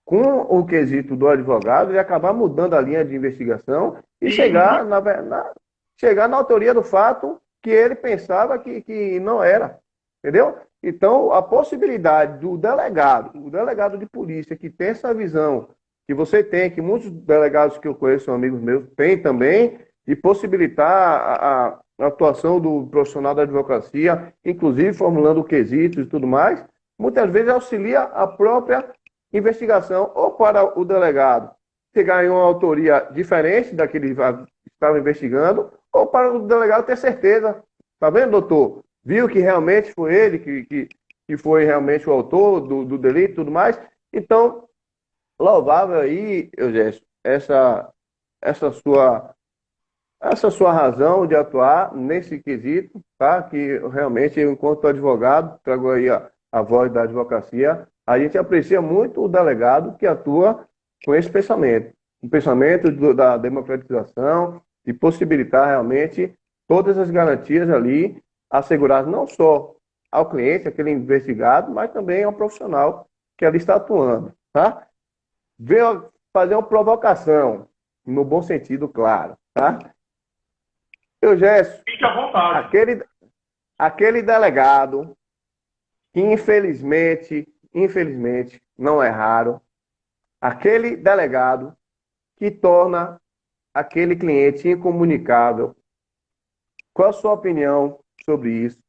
com o quesito do advogado, ele acabar mudando a linha de investigação e chegar na autoria do fato que ele pensava que não era, entendeu? Então, a possibilidade do delegado, o delegado de polícia que tem essa visão, que você tem, que muitos delegados que eu conheço, são amigos meus, têm também, de possibilitar a atuação do profissional da advocacia, inclusive formulando quesitos e tudo mais, muitas vezes auxilia a própria investigação, ou para o delegado chegar em uma autoria diferente da que ele estava investigando, ou para o delegado ter certeza. Tá vendo, doutor? Viu que realmente foi ele que foi realmente o autor do delito e tudo mais. Então, louvável aí, Eugênio, essa sua razão de atuar nesse quesito, tá? Que realmente, enquanto advogado, trago aí a voz da advocacia, a gente aprecia muito o delegado que atua com esse pensamento. O pensamento da democratização, de possibilitar realmente todas as garantias ali asseguradas não só ao cliente, aquele investigado, mas também ao profissional que ali está atuando, tá? Venho fazer uma provocação, no bom sentido, claro, tá? Eugênio, fique à vontade. Aquele delegado que infelizmente, não é raro, aquele delegado que torna aquele cliente incomunicável. Qual a sua opinião sobre isso?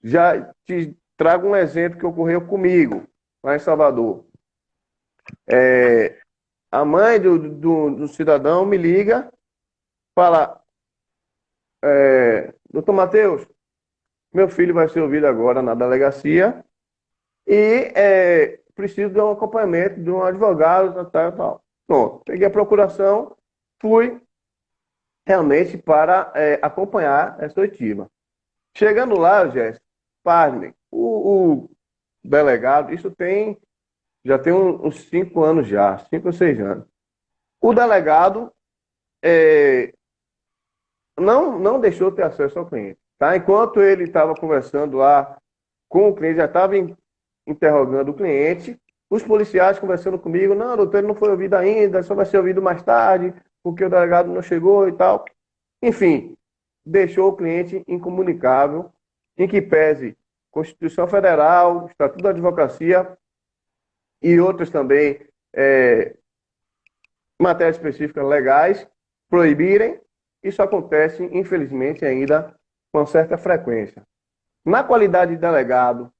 Já te trago um exemplo que ocorreu comigo, lá em Salvador. A mãe do cidadão me liga, fala, doutor Matheus, meu filho vai ser ouvido agora na delegacia e preciso de um acompanhamento de um advogado, tal. Pronto, peguei a procuração, fui realmente para acompanhar essa oitiva. Chegando lá, Jéssica, pasmem, o delegado, já tem uns 5 anos já, 5 ou 6 anos. O delegado não deixou ter acesso ao cliente. Tá? Enquanto ele estava conversando lá com o cliente, já estava interrogando o cliente, os policiais conversando comigo, não, doutor, ele não foi ouvido ainda, só vai ser ouvido mais tarde, porque o delegado não chegou e tal. Enfim, deixou o cliente incomunicável, em que pese Constituição Federal, Estatuto da Advocacia e outras também matérias específicas legais proibirem. Isso acontece, infelizmente, ainda com certa frequência. Na qualidade de delegado,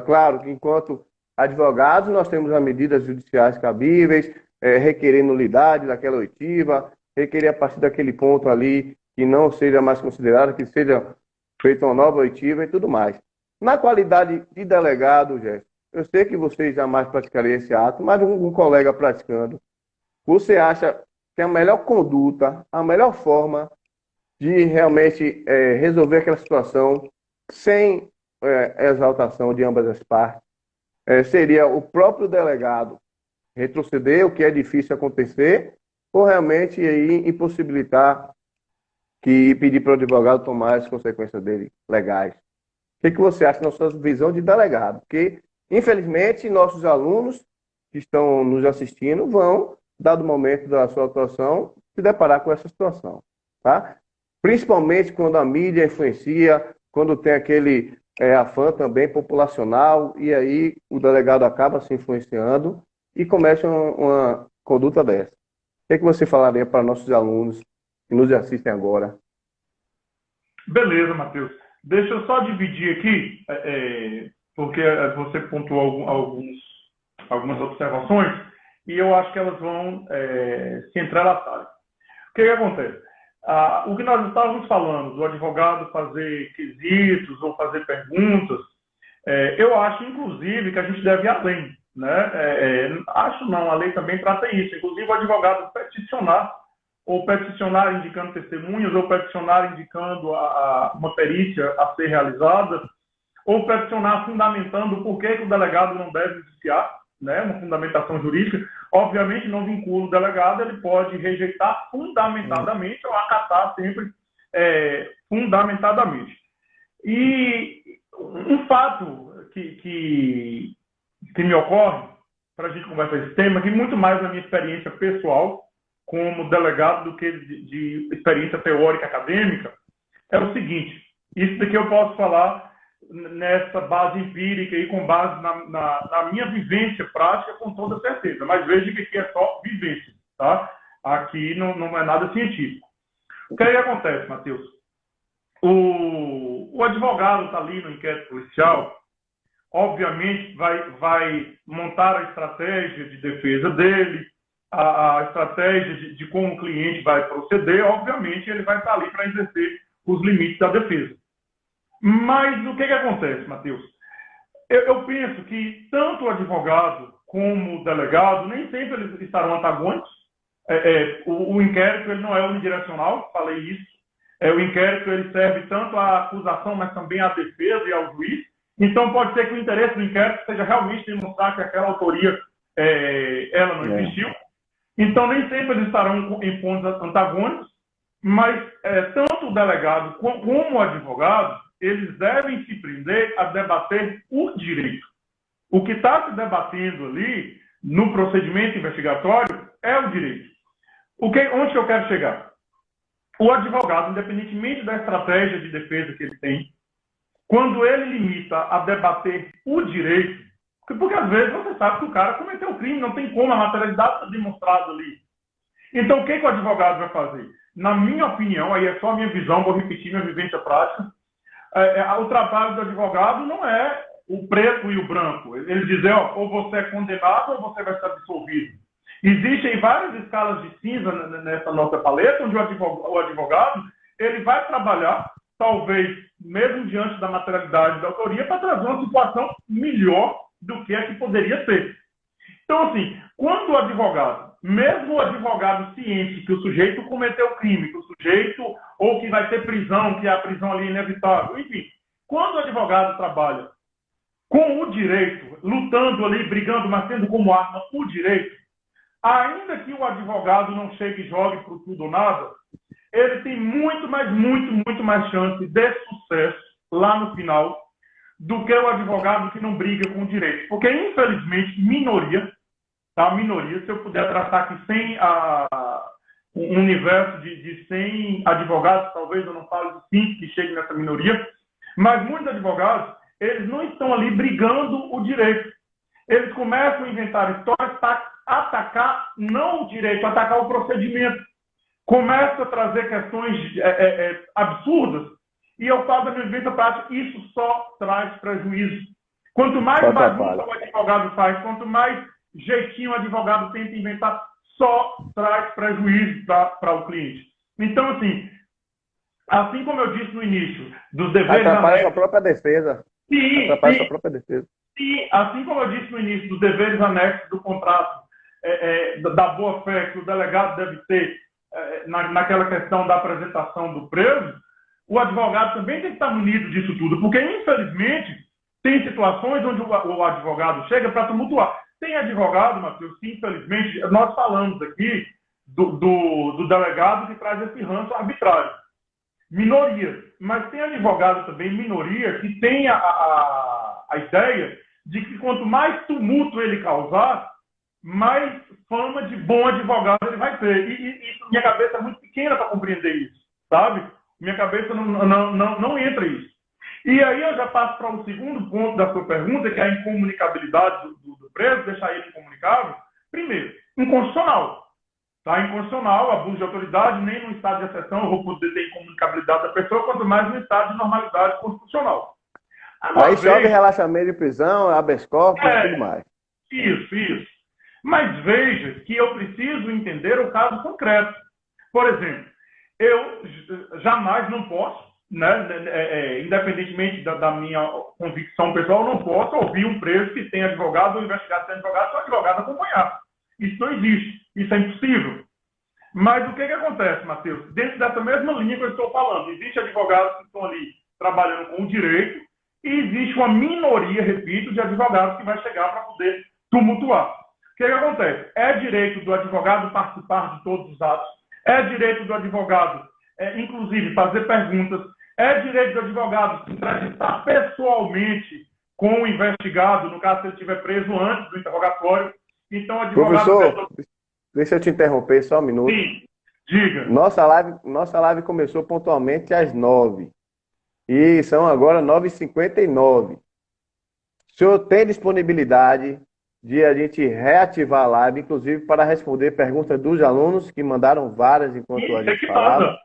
claro que enquanto advogados nós temos as medidas judiciais cabíveis, requerer nulidade daquela oitiva, requerer a partir daquele ponto ali que não seja mais considerado, que seja feita uma nova oitiva e tudo mais. Na qualidade de delegado, Jéssica, eu sei que você jamais praticaria esse ato, mas um colega praticando, você acha que a melhor conduta, a melhor forma de realmente resolver aquela situação sem exaltação de ambas as partes, seria o próprio delegado retroceder, o que é difícil acontecer, ou realmente aí impossibilitar que pedir para o advogado tomar as consequências dele legais? O que você acha na sua visão de delegado? Porque, infelizmente, nossos alunos que estão nos assistindo vão, dado o momento da sua atuação, se deparar com essa situação, tá? Principalmente quando a mídia influencia, quando tem aquele afã também populacional, e aí o delegado acaba se influenciando e começa uma conduta dessa. O que você falaria para nossos alunos que nos assistem agora? Beleza, Matheus. Deixa eu só dividir aqui, porque você pontuou algumas observações e eu acho que elas vão se entrelaçar. O que acontece? O que nós estávamos falando, do advogado fazer quesitos ou fazer perguntas, eu acho, inclusive, que a gente deve ir além. Né? Acho não, a lei também trata isso. Inclusive, o advogado peticionar indicando testemunhas, ou peticionar indicando uma perícia a ser realizada, ou peticionar fundamentando o porquê que o delegado não deve indiciar, né? Uma fundamentação jurídica. Obviamente, não vincula o delegado, ele pode rejeitar fundamentadamente ou acatar sempre fundamentadamente. E um fato que me ocorre, para a gente conversar esse tema, que muito mais na minha experiência pessoal, como delegado, do que de experiência teórica acadêmica, é o seguinte: isso daqui eu posso falar nessa base empírica e com base na minha vivência prática, com toda certeza. Mas veja que aqui é só vivência, tá? Aqui não é nada científico. O que aí acontece, Matheus? O advogado está ali no inquérito policial, obviamente vai montar a estratégia de defesa dele, a estratégia de como o cliente vai proceder. Obviamente ele vai estar ali para exercer os limites da defesa. Mas o que acontece, Matheus? Eu penso que tanto o advogado como o delegado nem sempre eles estarão antagônicos. O inquérito ele não é unidirecional, falei isso. O inquérito ele serve tanto à acusação, mas também à defesa e ao juiz. Então pode ser que o interesse do inquérito seja realmente demonstrar que aquela autoria ela não existiu. Então nem sempre eles estarão em pontos antagônicos, mas tanto o delegado como o advogado eles devem se prender a debater o direito. O que está se debatendo ali, no procedimento investigatório, é o direito. Onde eu quero chegar? O advogado, independentemente da estratégia de defesa que ele tem, quando ele limita a debater o direito, porque às vezes você sabe que o cara cometeu o crime, não tem como, a materialidade está demonstrada ali. Então, o que o advogado vai fazer? Na minha opinião, aí é só a minha visão, vou repetir minha vivência prática, o trabalho do advogado não é o preto e o branco. Ele diz, ou você é condenado ou você vai ser absolvido. Existem várias escalas de cinza nessa nossa paleta, onde o advogado ele vai trabalhar, talvez, mesmo diante da materialidade da autoria, para trazer uma situação melhor do que a que poderia ser. Então, assim, quando o advogado, mesmo o advogado ciente que o sujeito cometeu crime, que o sujeito, ou que vai ter prisão, que a prisão ali é inevitável, enfim, quando o advogado trabalha com o direito, lutando ali, brigando, mas tendo como arma o direito, ainda que o advogado não chegue e jogue para tudo ou nada, ele tem muito mais chance de sucesso lá no final do que o advogado que não briga com o direito. Porque, infelizmente, minoria, se eu puder tratar aqui sem um universo de 100 advogados, talvez eu não fale de 5 que cheguem nessa minoria, mas muitos advogados, eles não estão ali brigando o direito. Eles começam a inventar histórias para atacar não o direito, atacar o procedimento. Começa a trazer questões absurdas e eu faço a minha vivência prática, isso só traz prejuízo. Quanto mais bagunça o advogado faz, quanto mais jeitinho o advogado tenta inventar, só traz prejuízo para o cliente. Então, assim como eu disse no início, dos deveres Atrapalha anexos... sua própria defesa. Atrapalha sua própria defesa. E, assim como eu disse no início, dos deveres anexos do contrato, da boa-fé que o delegado deve ter naquela questão da apresentação do preso, o advogado também tem que estar munido disso tudo, porque, infelizmente, tem situações onde o advogado chega para tumultuar. Tem advogado, Matheus, que, infelizmente, nós falamos aqui do delegado que traz esse ranço arbitrário. Minoria. Mas tem advogado também, minoria, que tem a ideia de que quanto mais tumulto ele causar, mais fama de bom advogado ele vai ter. E minha cabeça é muito pequena para compreender isso, sabe? Minha cabeça não entra isso. E aí eu já passo para o segundo ponto da sua pergunta, que é a incomunicabilidade do preso, deixar ele incomunicável. Primeiro, inconstitucional. Tá? Inconstitucional, abuso de autoridade, nem no estado de exceção eu vou poder ter incomunicabilidade da pessoa, quanto mais no estado de normalidade constitucional. Aí chove relaxamento de prisão, habeas corpus e tudo mais. Isso. Mas veja que eu preciso entender o caso concreto. Por exemplo, eu jamais não posso, independentemente da minha convicção pessoal, não posso ouvir um preso que tem advogado ou investigado sem advogado, se o advogado acompanhar. Isso não existe. Isso é impossível. Mas o que acontece, Matheus? Dentro dessa mesma linha que eu estou falando, existem advogados que estão ali trabalhando com o direito e existe uma minoria, repito, de advogados que vai chegar para poder tumultuar. O que acontece? É direito do advogado participar de todos os atos, é direito do advogado, inclusive, fazer perguntas, é direito do advogado se entrevistar pessoalmente com o investigado, no caso se ele estiver preso antes do interrogatório. Então, o advogado... Professor, deixa eu te interromper só um minuto. Sim, diga. Nossa live começou pontualmente às 9. E são agora 9h59. O senhor tem disponibilidade de a gente reativar a live, inclusive para responder perguntas dos alunos que mandaram várias enquanto a gente falava?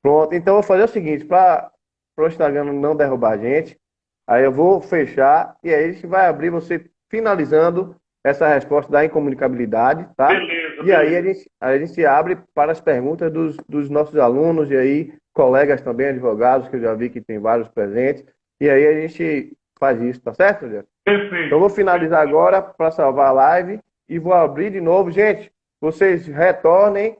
Pronto, então eu vou fazer o seguinte, para o Instagram não derrubar a gente, aí eu vou fechar e aí a gente vai abrir você finalizando essa resposta da incomunicabilidade, tá? Beleza, e aí a gente abre para as perguntas dos nossos alunos e aí colegas também, advogados, que eu já vi que tem vários presentes, e aí a gente faz isso, tá certo, Jé? Perfeito. Então eu vou finalizar agora para salvar a live e vou abrir de novo. Gente, vocês retornem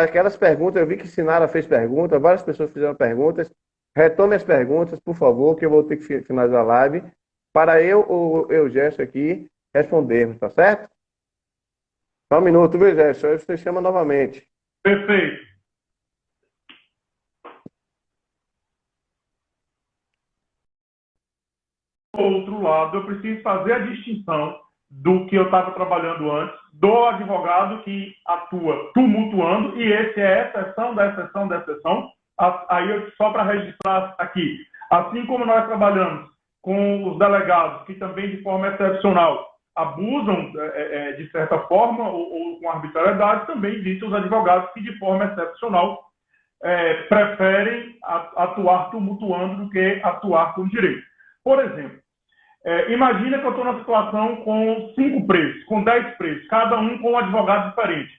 aquelas perguntas, eu vi que Sinara fez pergunta, várias pessoas fizeram perguntas, retome as perguntas, por favor, que eu vou ter que finalizar a live, para eu ou eu, Gerson, aqui, respondermos, tá certo? Só um minuto, viu, Gerson? Você chama novamente. Perfeito. Do outro lado, eu preciso fazer a distinção do que eu estava trabalhando antes, do advogado que atua tumultuando, e esse é exceção da exceção da exceção. Aí, só para registrar aqui, assim como nós trabalhamos com os delegados que também, de forma excepcional, abusam, de certa forma, ou com arbitrariedade, também existem os advogados que, de forma excepcional, preferem atuar tumultuando do que atuar com direito. Por exemplo, imagina que eu estou na situação com 5 presos, com 10 presos, cada um com um advogado diferente.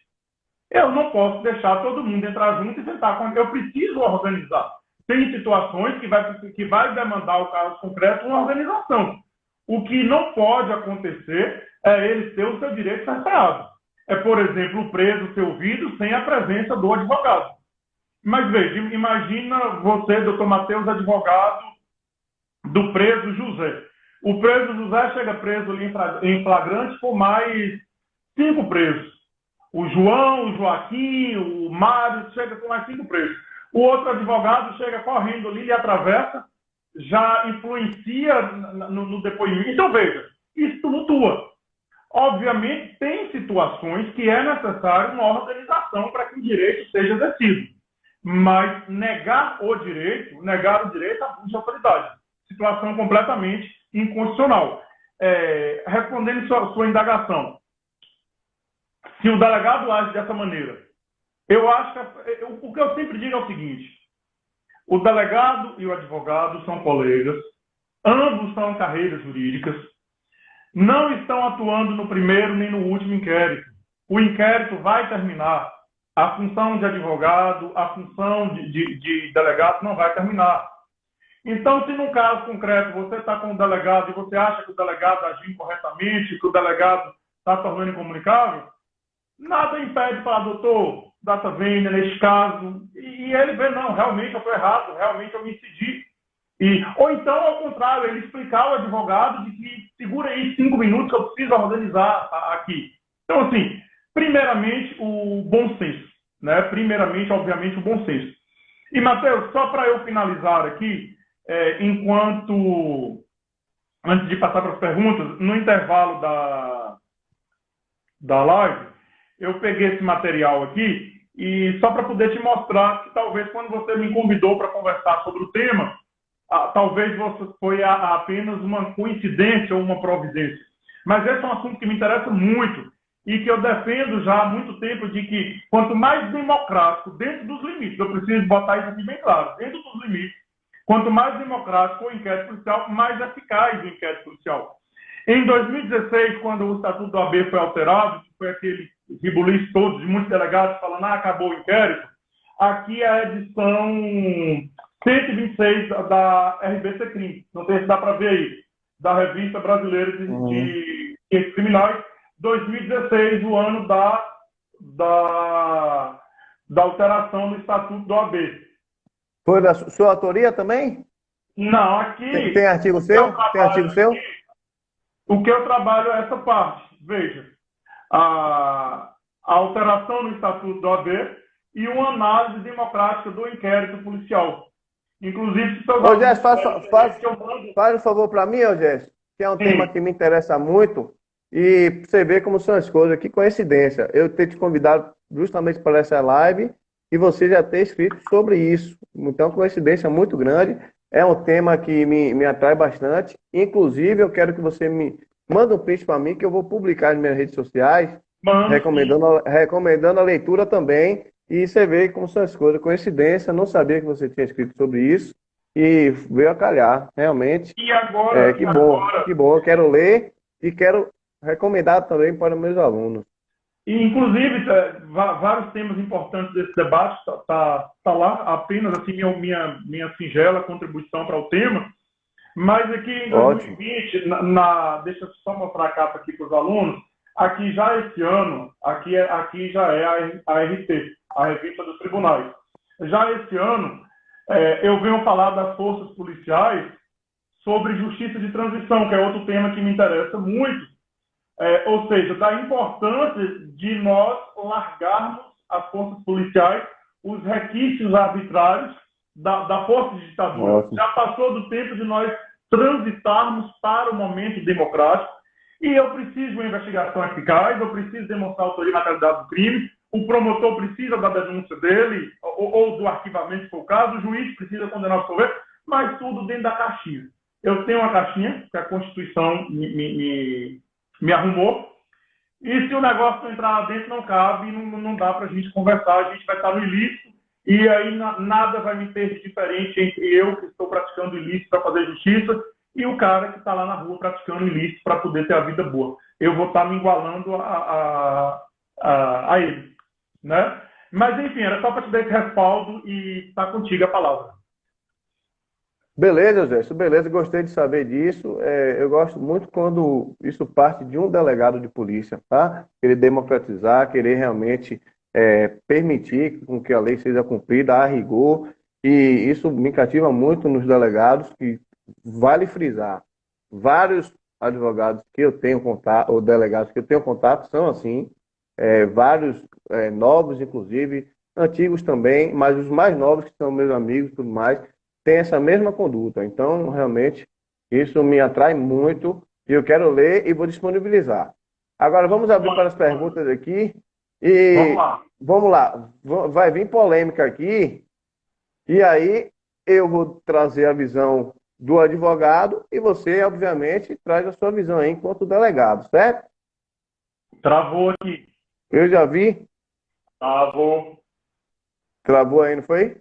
Eu não posso deixar todo mundo entrar junto e sentar com... Eu preciso organizar. Tem situações que vai demandar o caso concreto uma organização. O que não pode acontecer é ele ter o seu direito cerceado. Por exemplo, o preso ser ouvido sem a presença do advogado. Mas veja, imagina você, doutor Matheus, advogado do preso José. O preso José chega preso ali em flagrante com mais 5 presos. O João, o Joaquim, o Mário, chega com mais 5 presos. O outro advogado chega correndo ali, ele atravessa, já influencia no depoimento. Então, veja, isso tumultua. Obviamente, tem situações que é necessário uma organização para que o direito seja exercido. Mas negar o direito é abuso de autoridade. Situação completamente inconstitucional. Respondendo sua indagação, se o delegado age dessa maneira, eu acho que o que eu sempre digo é o seguinte: O delegado e o advogado são colegas, ambos são carreiras jurídicas, não estão atuando no primeiro nem no último inquérito. O inquérito vai terminar. A função de advogado, a função de delegado não vai terminar. Então, se num caso concreto você está com o delegado e você acha que o delegado agiu incorretamente, que o delegado está tornando incomunicável, nada impede para doutor, data vênia neste caso, e ele vê, não, realmente eu estou errado, realmente eu me incidi. Ou então, ao contrário, ele explicar ao advogado de que segura aí 5 minutos que eu preciso organizar aqui. Então, assim, primeiramente, o bom senso, né? Primeiramente, obviamente, o bom senso. E, Matheus, só para eu finalizar aqui, antes de passar para as perguntas, no intervalo da live, eu peguei esse material aqui e só para poder te mostrar que talvez quando você me convidou para conversar sobre o tema, talvez foi apenas uma coincidência ou uma providência. Mas esse é um assunto que me interessa muito e que eu defendo já há muito tempo de que quanto mais democrático, dentro dos limites, eu preciso botar isso aqui bem claro, dentro dos limites, quanto mais democrático o inquérito policial, mais eficaz o inquérito policial. Em 2016, quando o Estatuto do AB foi alterado, foi aquele rebuliço todo de muitos delegados falando, acabou o inquérito, aqui é a edição 126 da RBC Crime, não sei se dá para ver aí, da Revista Brasileira de Ciências Criminais, 2016, o ano da alteração do Estatuto do AB. Foi da sua autoria também? Não, aqui... Tem artigo seu? Tem artigo seu? Aqui, o que eu trabalho é essa parte. Veja, a alteração no Estatuto do AB e uma análise democrática do inquérito policial. Inclusive, se Ô, Jéssico, faz um favor para mim, ô Jéssico, que é um tema que me interessa muito, e você vê como são as coisas, que coincidência. Eu ter te convidado justamente para essa live e você já ter escrito sobre isso. Então, coincidência muito grande. É um tema que me atrai bastante. Inclusive, eu quero que você me manda um print para mim, que eu vou publicar nas minhas redes sociais, recomendando a leitura também. E você vê como são as coisas. Coincidência, não sabia que você tinha escrito sobre isso. E veio a calhar, realmente. E agora? Que bom. Eu quero ler e quero recomendar também para meus alunos. E, inclusive, vários temas importantes desse debate tá lá, apenas assim, minha singela contribuição para o tema. Mas aqui em 2020, deixa eu só mostrar a capa aqui para os alunos, aqui já esse ano, aqui já é a RT, a Revista dos Tribunais. Já esse ano, eu venho falar das forças policiais sobre justiça de transição, que é outro tema que me interessa muito. Ou seja, da importância de nós largarmos as forças policiais, os requisitos arbitrários da força de ditadura. Ótimo. Já passou do tempo de nós transitarmos para o momento democrático e eu preciso de uma investigação eficaz, eu preciso demonstrar a autoria e materialidade do crime, o promotor precisa da denúncia dele ou do arquivamento, se for o caso, o juiz precisa condenar o solver, mas tudo dentro da caixinha. Eu tenho uma caixinha que a Constituição me arrumou, e se o negócio não entrar lá dentro, não cabe, não dá para a gente conversar, a gente vai estar no ilícito, e aí nada vai me ter de diferente entre eu, que estou praticando ilícito para fazer justiça, e o cara que está lá na rua praticando ilícito para poder ter a vida boa. Eu vou estar me igualando a ele, né? Mas, enfim, era só para te dar esse respaldo e está contigo a palavra. Beleza, Jéssico, beleza, gostei de saber disso. Eu gosto muito quando isso parte de um delegado de polícia, tá? Querer democratizar, querer realmente permitir com que a lei seja cumprida a rigor, e isso me cativa muito nos delegados, que vale frisar, vários advogados que eu tenho contato, ou delegados que eu tenho contato, são assim, vários novos, inclusive, antigos também, mas os mais novos, que são meus amigos e tudo mais, tem essa mesma conduta. Então, realmente, isso me atrai muito e eu quero ler e vou disponibilizar. Agora, vamos abrir para as perguntas aqui. E vamos lá. Vai vir polêmica aqui. E aí, eu vou trazer a visão do advogado e você, obviamente, traz a sua visão aí enquanto delegado, certo? Travou aqui. Eu já vi. Travou. Travou aí, não foi?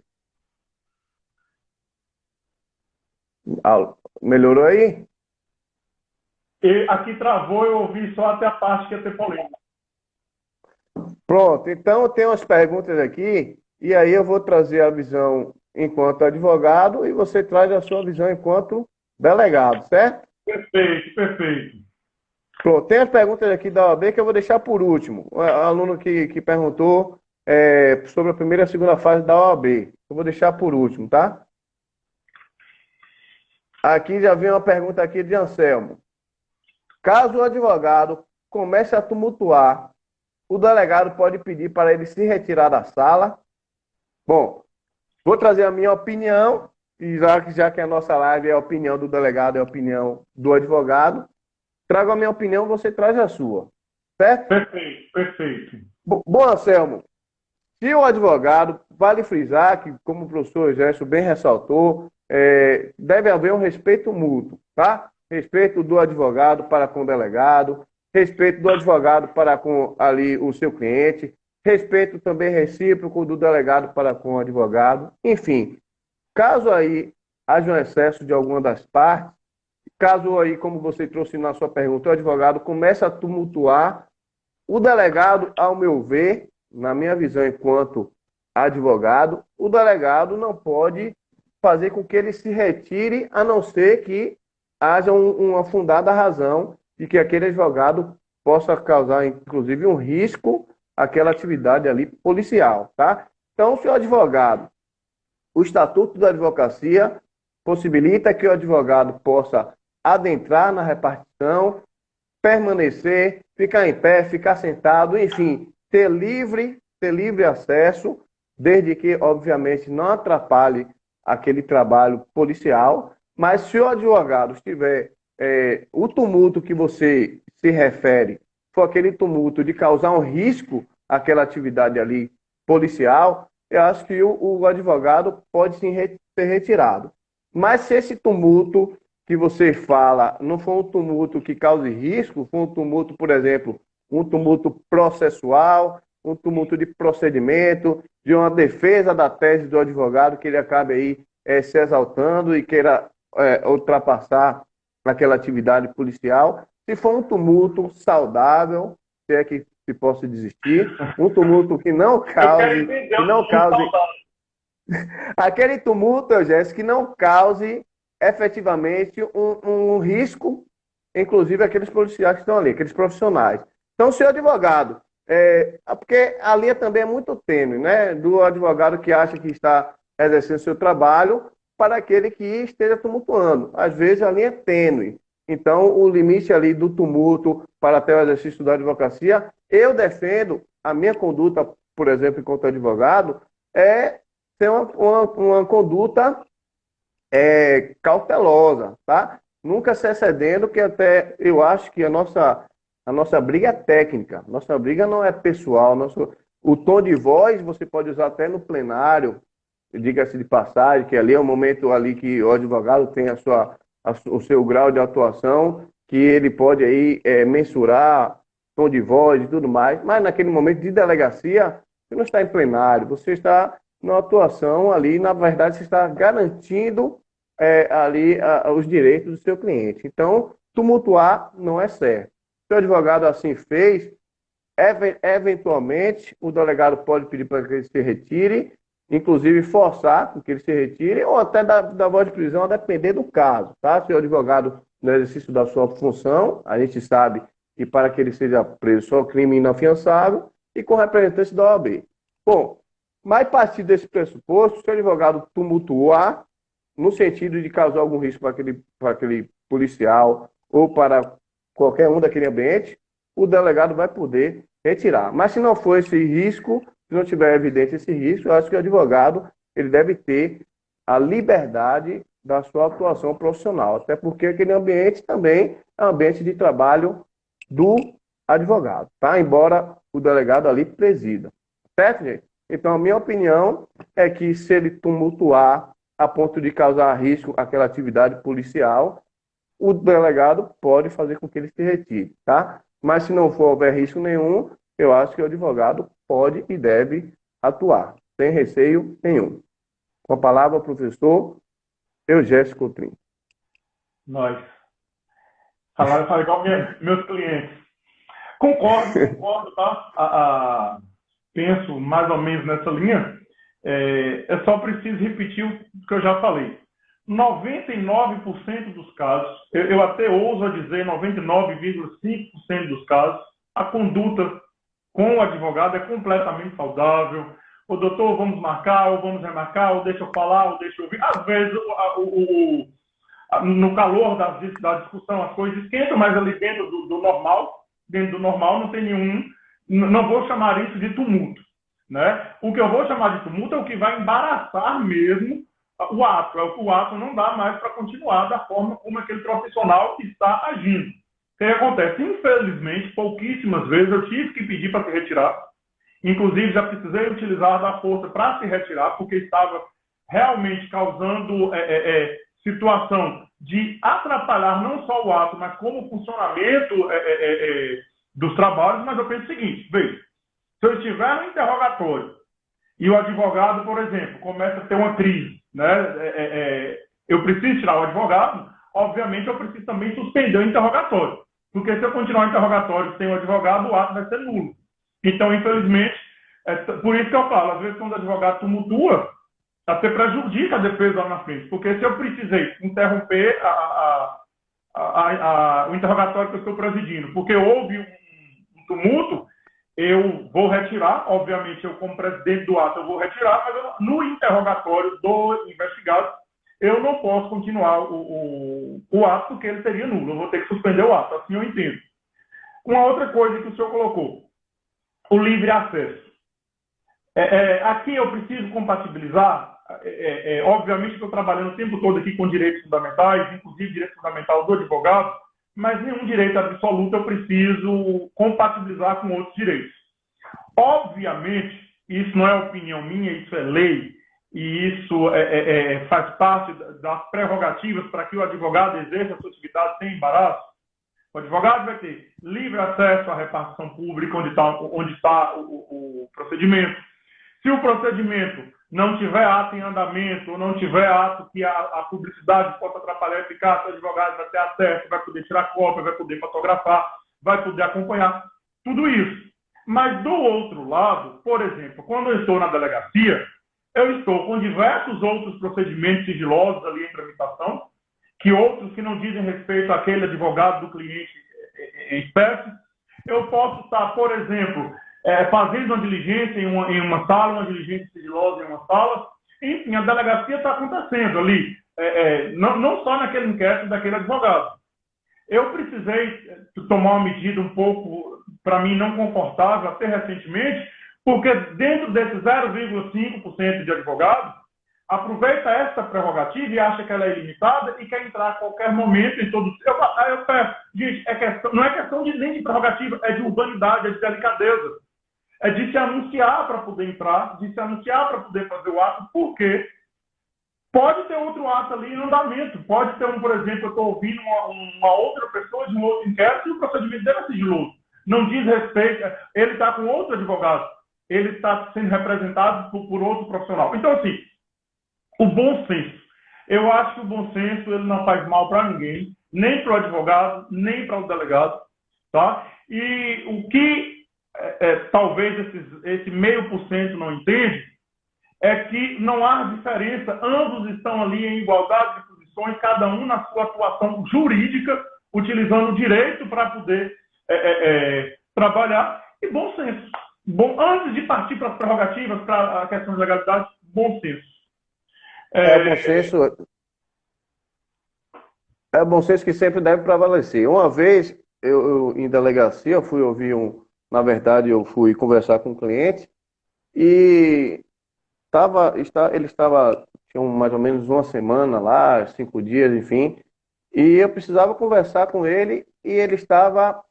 Melhorou aí? E aqui travou, eu ouvi só até a parte que ia ter polêmica. Pronto, então eu tenho umas perguntas aqui, e aí eu vou trazer a visão enquanto advogado e você traz a sua visão enquanto delegado, certo? Perfeito, perfeito. Pronto, tem as perguntas aqui da OAB que eu vou deixar por último. O aluno que perguntou sobre a primeira e a segunda fase da OAB. Eu vou deixar por último, tá? Aqui já vem uma pergunta aqui de Anselmo. Caso o advogado comece a tumultuar, o delegado pode pedir para ele se retirar da sala? Bom, vou trazer a minha opinião, e já que a nossa live é a opinião do delegado, é a opinião do advogado, trago a minha opinião, você traz a sua. Certo? Perfeito, perfeito. Bom, Anselmo, se o advogado, vale frisar que, como o professor Gerson bem ressaltou, deve haver um respeito mútuo, tá? Respeito do advogado para com o delegado, respeito do advogado para com ali o seu cliente, respeito também recíproco do delegado para com o advogado. Enfim, caso aí haja um excesso de alguma das partes, caso aí, como você trouxe na sua pergunta, o advogado começa a tumultuar, o delegado, ao meu ver, na minha visão enquanto advogado, o delegado não pode fazer com que ele se retire, a não ser que haja uma fundada razão de que aquele advogado possa causar, inclusive, um risco àquela atividade ali policial, tá? Então, se o advogado, o Estatuto da Advocacia possibilita que o advogado possa adentrar na repartição, permanecer, ficar em pé, ficar sentado, enfim, ter livre acesso, desde que, obviamente, não atrapalhe aquele trabalho policial. Mas se o advogado estiver, o tumulto que você se refere for aquele tumulto de causar um risco àquela atividade ali policial, eu acho que o advogado pode sim ser retirado. Mas se esse tumulto que você fala não for um tumulto que cause risco, for um tumulto, por exemplo, um tumulto processual, um tumulto de procedimento, de uma defesa da tese do advogado, que ele acabe aí se exaltando e queira ultrapassar aquela atividade policial. Se for um tumulto saudável, se é que se possa desistir, um tumulto que não cause, aquele tumulto, Jéssica, que não cause efetivamente um risco, inclusive aqueles policiais que estão ali, aqueles profissionais. Então, se o advogado, porque a linha também é muito tênue, né? Do advogado que acha que está exercendo seu trabalho para aquele que esteja tumultuando. Às vezes a linha é tênue. Então, o limite ali do tumulto para até o exercício da advocacia, eu defendo a minha conduta, por exemplo, enquanto advogado, é ser uma conduta cautelosa, tá? Nunca se excedendo, que até eu acho que a nossa briga é técnica, nossa briga não é pessoal, o tom de voz você pode usar até no plenário, diga-se de passagem, que ali é o momento ali que o advogado tem o seu grau de atuação, que ele pode aí mensurar tom de voz e tudo mais, mas naquele momento de delegacia, você não está em plenário, você está numa atuação ali, na verdade, você está garantindo ali os direitos do seu cliente. Então, tumultuar não é certo. Se o advogado assim fez, eventualmente, o delegado pode pedir para que ele se retire, inclusive forçar que ele se retire, ou até dar voz de prisão, a depender do caso. Tá? Se o advogado, no exercício da sua função, a gente sabe que para que ele seja preso só crime inafiançável e com representante da OAB. Bom, mas a partir desse pressuposto, se o advogado tumultuar, no sentido de causar algum risco para aquele policial ou para qualquer um daquele ambiente, o delegado vai poder retirar. Mas se não for esse risco, se não tiver evidente esse risco, eu acho que o advogado ele deve ter a liberdade da sua atuação profissional, até porque aquele ambiente também é um ambiente de trabalho do advogado, tá? Embora o delegado ali presida. Certo, gente? Então, a minha opinião é que se ele tumultuar a ponto de causar risco àquela atividade policial, o delegado pode fazer com que ele se retire, tá? Mas se não for houver risco nenhum, eu acho que o advogado pode e deve atuar, sem receio nenhum. Com a palavra, professor Eugésio Coutrinho. Nós. Salário fala igual meus clientes. Concordo, tá? Penso mais ou menos nessa linha. Eu só preciso repetir o que eu já falei. 99% dos casos, eu até ouso a dizer 99,5% dos casos, a conduta com o advogado é completamente saudável. O doutor, vamos marcar, ou vamos remarcar, ou deixa eu falar, ou deixa eu ouvir. Às vezes, no calor da discussão, as coisas esquentam, mas ali dentro do normal não tem nenhum, não vou chamar isso de tumulto, né? O que eu vou chamar de tumulto é o que vai embaraçar mesmo o ato. O ato não dá mais para continuar da forma como aquele profissional está agindo. O que acontece? Infelizmente, pouquíssimas vezes eu tive que pedir para se retirar. Inclusive, já precisei utilizar da força para se retirar, porque estava realmente causando situação de atrapalhar não só o ato, mas como o funcionamento dos trabalhos. Mas eu penso o seguinte, veja, se eu estiver no interrogatório e o advogado, por exemplo, começa a ter uma crise, né? Eu preciso tirar o advogado, obviamente eu preciso também suspender o interrogatório, porque se eu continuar o interrogatório sem o advogado, o ato vai ser nulo. Então, infelizmente, por isso que eu falo, às vezes quando o advogado tumultua, até prejudica a defesa lá na frente, porque se eu precisei interromper o interrogatório que eu estou presidindo, porque houve um tumulto, eu vou retirar, obviamente, eu como presidente do ato, eu vou retirar, mas no interrogatório do investigado, eu não posso continuar o ato, porque ele seria nulo, eu vou ter que suspender o ato, assim eu entendo. Uma outra coisa que o senhor colocou, o livre acesso. Aqui eu preciso compatibilizar, obviamente estou trabalhando o tempo todo aqui com direitos fundamentais, inclusive direito fundamental do advogado, mas nenhum direito absoluto eu preciso compatibilizar com outros direitos. Obviamente, isso não é opinião minha, isso é lei, e isso faz parte das prerrogativas para que o advogado exerça a sua atividade sem embaraço. O advogado vai ter livre acesso à repartição pública, onde está o procedimento. Se o procedimento não tiver ato em andamento, ou não tiver ato que a publicidade possa atrapalhar a eficácia, o advogado vai ter acesso, vai poder tirar cópia, vai poder fotografar, vai poder acompanhar tudo isso. Mas do outro lado, por exemplo, quando eu estou na delegacia, eu estou com diversos outros procedimentos sigilosos ali em tramitação, que outros que não dizem respeito àquele advogado do cliente em espécie. Eu posso estar, por exemplo, fazendo uma diligência em uma sala, uma diligência sigilosa em uma sala. Enfim, a delegacia está acontecendo ali, não só naquele inquérito daquele advogado. Eu precisei tomar uma medida um pouco, para mim, não confortável, até recentemente, porque dentro desse 0,5% de advogados, aproveita essa prerrogativa e acha que ela é ilimitada e quer entrar a qualquer momento em todos. Eu peço, gente, não é questão nem de prerrogativa, é de urbanidade, é de delicadeza. É de se anunciar para poder entrar, de se anunciar para poder fazer o ato, porque pode ter outro ato ali em andamento. Pode ter por exemplo, eu estou ouvindo uma outra pessoa de um outro inquérito e o procedimento dele é sigiloso. Não diz respeito, ele está com outro advogado, ele está sendo representado por outro profissional. Então, assim, o bom senso. Eu acho que o bom senso ele não faz mal para ninguém, nem para o advogado, nem para o delegado. Tá? E o que talvez esse 0,5% não entende é que não há diferença, ambos estão ali em igualdade de posições, cada um na sua atuação jurídica, utilizando o direito para poder trabalhar. E bom senso. Antes de partir para as prerrogativas, para a questão de legalidade, bom senso. Bom senso. É bom senso que sempre deve prevalecer. Uma vez, eu em delegacia, eu fui ouvir na verdade, eu fui conversar com um cliente e tinha mais ou menos uma semana lá, 5 dias, enfim, e eu precisava conversar com ele e ele estava,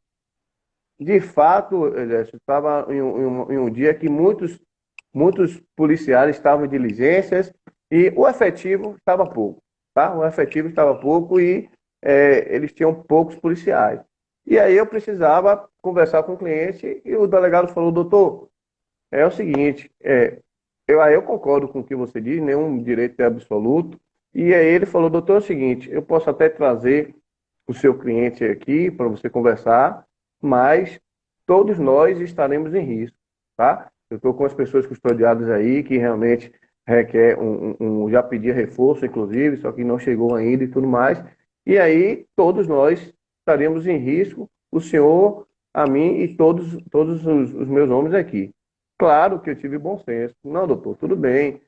de fato, estava em um dia que muitos policiais estavam em diligências e o efetivo estava pouco, tá? O efetivo estava pouco e eles tinham poucos policiais. E aí eu precisava conversar com o cliente e o delegado falou, doutor, é o seguinte, eu concordo com o que você diz, nenhum direito é absoluto, E aí ele falou, doutor, é o seguinte, eu posso até trazer o seu cliente aqui para você conversar, mas todos nós estaremos em risco, tá? Eu estou com as pessoas custodiadas aí que realmente requer já pedi reforço, inclusive, só que não chegou ainda e tudo mais. E aí todos nós estaremos em risco, o senhor, a mim e todos os meus homens aqui. Claro que eu tive bom senso. Não, doutor, tudo bem.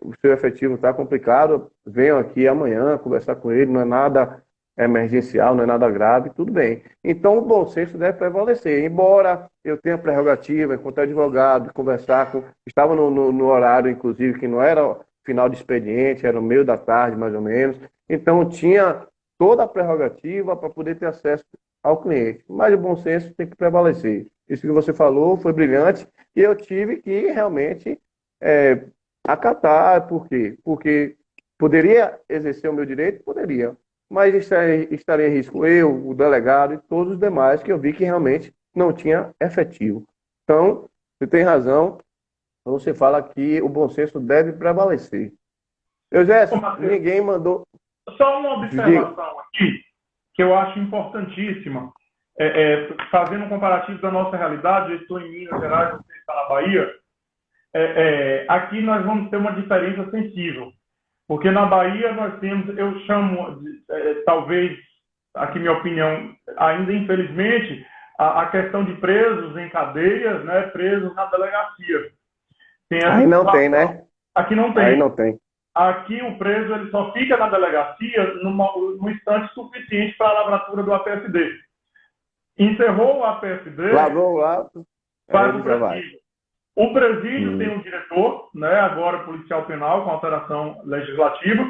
O seu efetivo está complicado, venham aqui amanhã conversar com ele, não é nada emergencial, não é nada grave, tudo bem. Então, o bom senso deve prevalecer. Embora eu tenha prerrogativa, enquanto advogado, conversar com. Estava no horário, inclusive, que não era final de expediente, era no meio da tarde, mais ou menos. Então, eu tinha toda a prerrogativa para poder ter acesso ao cliente. Mas o bom senso tem que prevalecer. Isso que você falou foi brilhante e eu tive que realmente é, acatar. Por quê? Porque poderia exercer o meu direito? Poderia. Mas estaria em risco eu, o delegado e todos os demais que eu vi que realmente não tinha efetivo. Então, você tem razão, você fala que o bom senso deve prevalecer. Eu, Ô, Jéssica, Matheus, ninguém mandou. só uma Diga. observação aqui, que eu acho importantíssima. Fazendo um comparativo da nossa realidade, eu estou em Minas Gerais, você está na Bahia, aqui nós vamos ter uma diferença sensível. Porque na Bahia nós temos, eu chamo, talvez, aqui minha opinião, ainda infelizmente, a questão de presos em cadeias, né, presos na delegacia. Tem Aí essa não tem, situação. né? Aqui não Aí tem. não tem. Aqui o preso ele só fica na delegacia no instante suficiente para a lavratura do APSD. Encerrou o APSD, Lavou lá, aí faz ele o já vai. presídio. O presídio tem Hum. um diretor, né, agora policial penal, com alteração legislativa,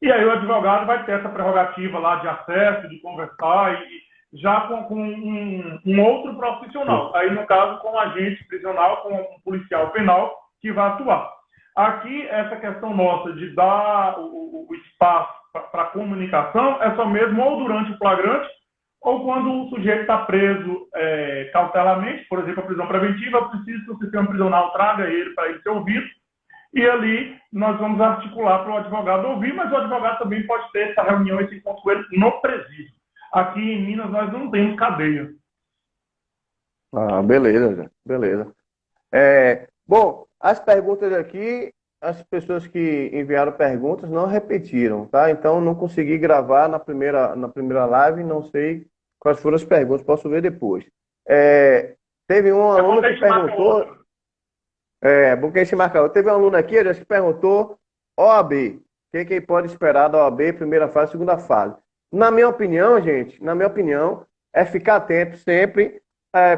e aí o advogado vai ter essa prerrogativa lá de acesso, de conversar, e já com um outro profissional. Aí, no caso, com um agente prisional, com um policial penal que vai atuar. Aqui, essa questão nossa de dar o espaço para comunicação é só mesmo ou durante o flagrante ou quando o sujeito está preso cautelarmente, por exemplo, a prisão preventiva, eu preciso que o sistema prisional traga ele para ele ser ouvido, e ali nós vamos articular para o advogado ouvir, mas o advogado também pode ter essa reunião, esse encontro com ele no presídio. Aqui em Minas nós não temos cadeia. Ah, beleza, Zé. Beleza. Bom, as perguntas aqui, as pessoas que enviaram perguntas não repetiram, tá? Então não consegui gravar na primeira live, não sei quais foram as perguntas, posso ver depois. Teve um É bom aluno que a que gente marca perguntou, outra. bom que a gente marca, teve um aluno aqui que perguntou OAB, o que pode esperar da OAB, primeira fase, segunda fase? Na minha opinião, gente, na minha opinião, é ficar atento sempre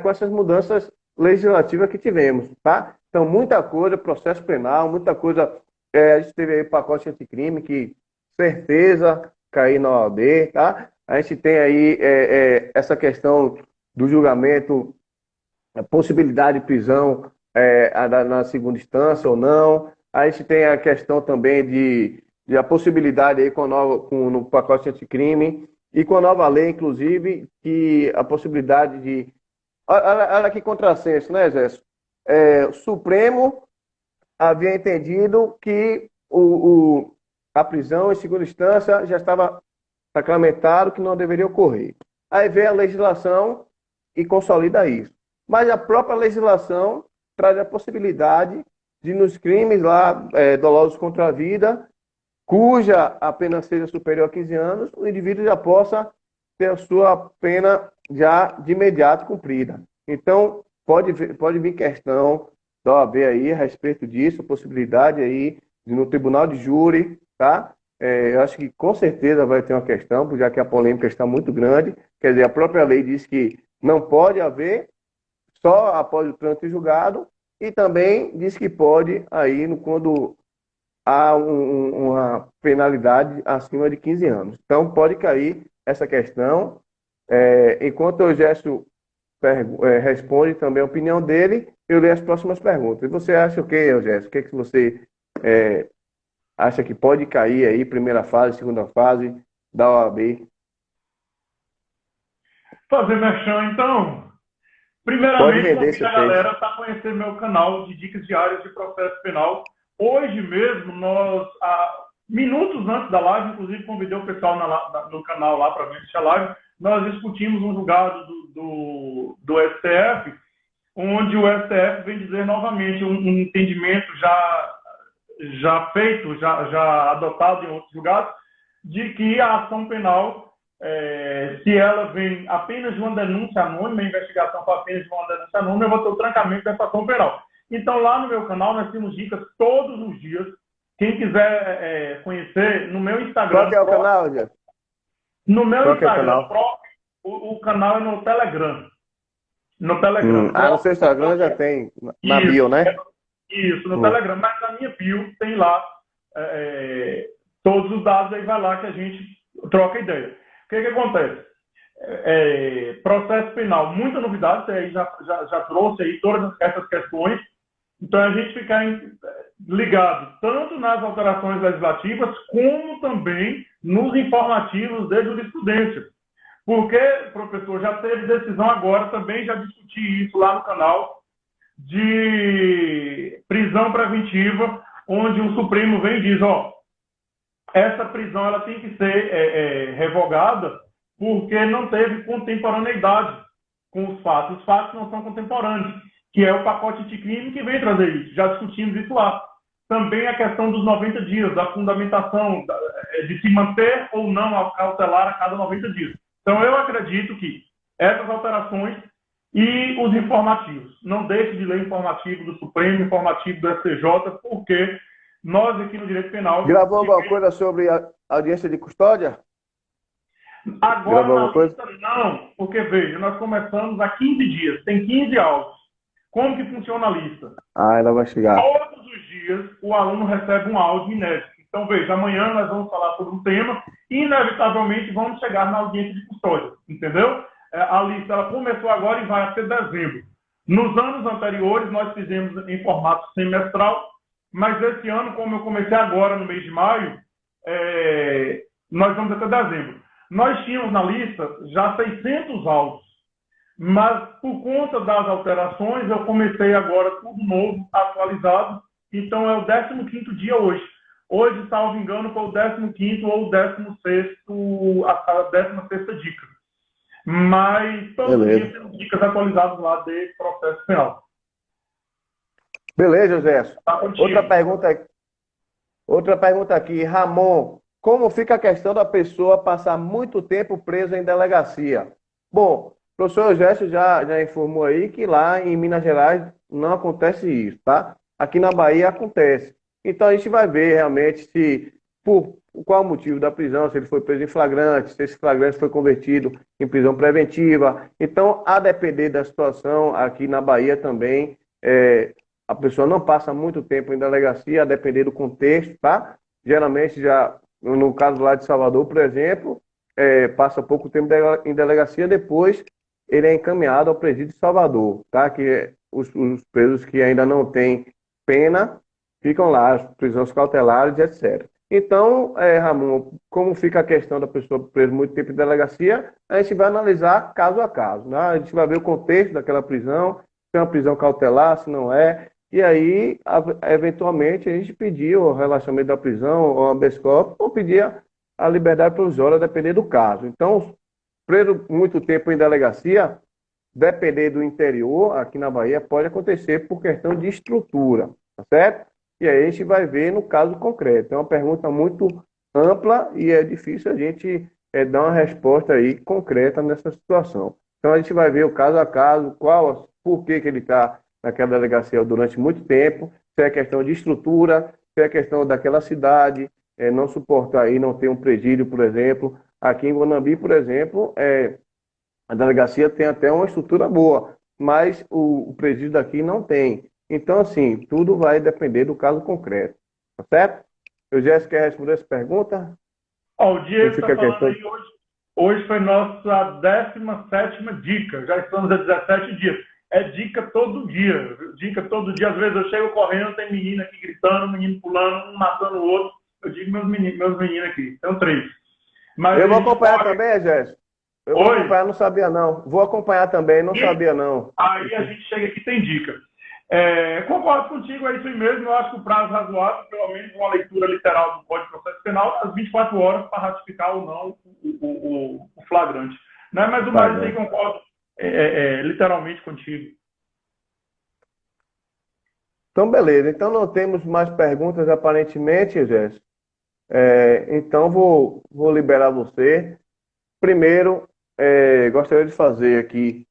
com essas mudanças legislativas que tivemos, tá? Então, muita coisa, processo penal, muita coisa. A gente teve aí o pacote anticrime, que certeza cair na OAB, tá? A gente tem aí essa questão do julgamento, a possibilidade de prisão na segunda instância ou não. A gente tem a questão também de a possibilidade aí no pacote anticrime e com a nova lei, inclusive, que a possibilidade de. Olha que contrassenso, né, Gerson? O Supremo havia entendido que a prisão em segunda instância já estava sacramentado, que não deveria ocorrer. Aí vem a legislação e consolida isso. Mas a própria legislação traz a possibilidade de, nos crimes lá dolosos contra a vida, cuja a pena seja superior a 15 anos, o indivíduo já possa ter a sua pena já de imediato cumprida. Então, pode vir questão da OAB aí a respeito disso, possibilidade aí de, no tribunal de júri, tá? Eu acho que com certeza vai ter uma questão, já que a polêmica está muito grande. Quer dizer, a própria lei diz que não pode haver só após o trânsito julgado e também diz que pode aí quando há uma penalidade acima de 15 anos. Então, pode cair essa questão. Enquanto o Gesto responde também a opinião dele, eu leio as próximas perguntas. E você acha o quê, Gesto? O que, que você acha que pode cair aí, primeira fase, segunda fase da OAB? Fazer merchan, então. Pode Primeiramente, vender convido seu a peixe. galera a conhecer meu canal de dicas diárias de processo penal. Hoje mesmo, Minutos antes da live, inclusive convidei o pessoal no canal lá para ver a live, nós discutimos um julgado do STF, onde o STF vem dizer novamente um entendimento já feito, já adotado em outros julgados, de que a ação penal, se ela vem apenas de uma denúncia anônima, a investigação for apenas de uma denúncia anônima, eu vou ter o trancamento dessa ação penal. Então, lá no meu canal, nós temos dicas todos os dias. Quem quiser conhecer, no meu Instagram... Qual que é o canal, Jeff? No meu Qual Instagram, o canal é no Telegram. No Telegram. No seu Instagram já tem, na bio, né? Isso, no Telegram. Mas na minha bio tem lá todos os dados, aí vai lá que a gente troca ideia. O que acontece? Processo penal, muita novidade, você aí já trouxe aí todas essas questões. Então, a gente ficar ligado tanto nas alterações legislativas, como também nos informativos de jurisprudência. Porque, professor, já teve decisão agora, também já discuti isso lá no canal, de prisão preventiva, onde o Supremo vem e diz, essa prisão ela tem que ser revogada porque não teve contemporaneidade com os fatos. Os fatos não são contemporâneos, que é o pacote anticrime que vem trazer isso. Já discutimos isso lá. Também a questão dos 90 dias, da fundamentação de se manter ou não a cautelar a cada 90 dias. Então, eu acredito que essas alterações e os informativos. Não deixe de ler informativo do Supremo, informativo do STJ, porque nós aqui no Direito Penal... Gravou alguma coisa sobre a audiência de custódia? Agora, na lista, não. Porque, veja, nós começamos há 15 dias. Tem 15 autos. Como que funciona a lista? Ela vai chegar. Todos os dias, o aluno recebe um áudio inédito. Então, veja, amanhã nós vamos falar sobre um tema e, inevitavelmente, vamos chegar na audiência de custódia. Entendeu? A lista ela começou agora e vai até dezembro. Nos anos anteriores, nós fizemos em formato semestral, mas esse ano, como eu comecei agora no mês de maio, nós vamos até dezembro. Nós tínhamos na lista já 600 autos, mas por conta das alterações, eu comecei agora tudo novo, atualizado, então é o 15º dia hoje. Hoje, salvo engano, foi o 15º ou o 16º, a 16ª dica. Mas todos os dias temos dicas atualizadas lá de processo penal. Beleza, José. Tá, outra pergunta aqui. Ramon, como fica a questão da pessoa passar muito tempo presa em delegacia? Bom, o professor Gerson já informou aí que lá em Minas Gerais não acontece isso, tá? Aqui na Bahia acontece. Então a gente vai ver realmente por qual o motivo da prisão, se ele foi preso em flagrante, se esse flagrante foi convertido em prisão preventiva. Então, a depender da situação, aqui na Bahia também, a pessoa não passa muito tempo em delegacia, a depender do contexto, tá? Geralmente, no caso lá de Salvador, por exemplo, passa pouco tempo em delegacia, depois ele é encaminhado ao presídio de Salvador, tá? Que os presos que ainda não têm pena ficam lá, prisões cautelares, etc. Então, Ramon, como fica a questão da pessoa presa muito tempo em delegacia, a gente vai analisar caso a caso, né? A gente vai ver o contexto daquela prisão, se é uma prisão cautelar, se não é, e aí, eventualmente, a gente pedir o relaxamento da prisão, ou habeas corpus, ou pedir a liberdade provisória, depender do caso. Então, preso muito tempo em delegacia, depender do interior, aqui na Bahia, pode acontecer por questão de estrutura, tá certo? E aí a gente vai ver no caso concreto. É uma pergunta muito ampla e é difícil a gente dar uma resposta aí concreta nessa situação. Então a gente vai ver o caso a caso, por que ele está naquela delegacia durante muito tempo, se é questão de estrutura, se é questão daquela cidade, não suportar aí, não ter um presídio, por exemplo. Aqui em Guanambi, por exemplo, a delegacia tem até uma estrutura boa, mas o presídio daqui não tem. Então, assim, tudo vai depender do caso concreto, tá certo? O Jéssica quer responder essa pergunta? O Diego está falando aí hoje foi nossa 17ª dica, já estamos a 17 dias. É dica todo dia, às vezes eu chego correndo, tem menino aqui gritando, menino pulando, um matando o outro, eu digo meus meninos aqui, são 3. Mas eu vou acompanhar também, Jéssica. Eu vou acompanhar, não sabia não. Vou acompanhar também, não sabia não. Aí a gente chega aqui tem dica. Concordo contigo, é isso aí mesmo. Eu acho que o prazo razoável, pelo menos uma leitura literal do Código de Processo Penal, às 24 horas para ratificar ou não o flagrante. Né? Mas o mais aí concordo literalmente contigo. Então, beleza. Então, não temos mais perguntas, aparentemente, Gerson. Então, vou liberar você. Primeiro, gostaria de fazer aqui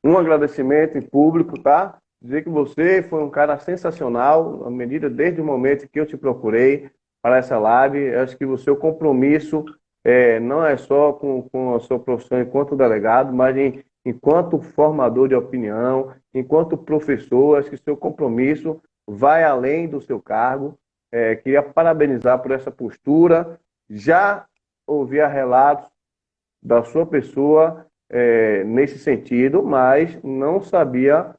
um agradecimento em público, tá? Dizer que você foi um cara sensacional, à medida desde o momento que eu te procurei para essa live. Acho que o seu compromisso não é só com a sua profissão enquanto delegado, mas enquanto formador de opinião, enquanto professor. Acho que o seu compromisso vai além do seu cargo. Queria parabenizar por essa postura. Já ouvia relatos da sua pessoa nesse sentido, mas não sabia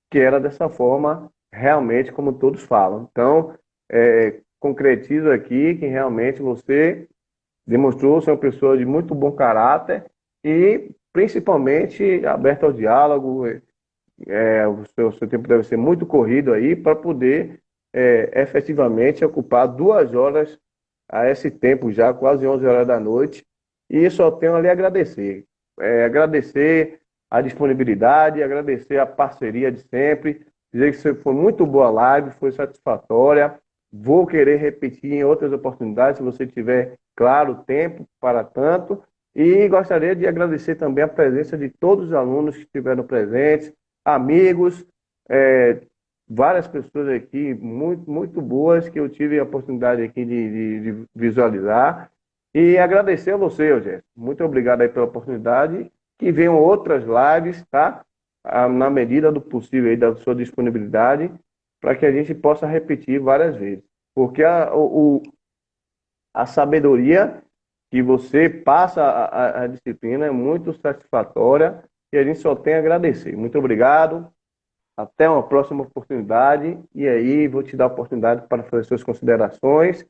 que era dessa forma realmente como todos falam. Então, concretizo aqui que realmente você demonstrou ser uma pessoa de muito bom caráter e principalmente aberta ao diálogo. O seu tempo deve ser muito corrido aí para poder efetivamente ocupar 2 horas a esse tempo já, quase 11 horas da noite, e só tenho a lhe agradecer. Agradecer a disponibilidade, agradecer a parceria de sempre, dizer que foi muito boa a live, foi satisfatória. Vou querer repetir em outras oportunidades, se você tiver, claro, tempo para tanto. E gostaria de agradecer também a presença de todos os alunos que estiveram presentes, amigos, várias pessoas aqui muito, muito boas que eu tive a oportunidade aqui de visualizar. E agradecer a você, Eugênio. Muito obrigado aí pela oportunidade. Que venham outras lives, tá? Na medida do possível aí, da sua disponibilidade, para que a gente possa repetir várias vezes. Porque a sabedoria que você passa a disciplina é muito satisfatória e a gente só tem a agradecer. Muito obrigado. Até uma próxima oportunidade. E aí, vou te dar a oportunidade para fazer suas considerações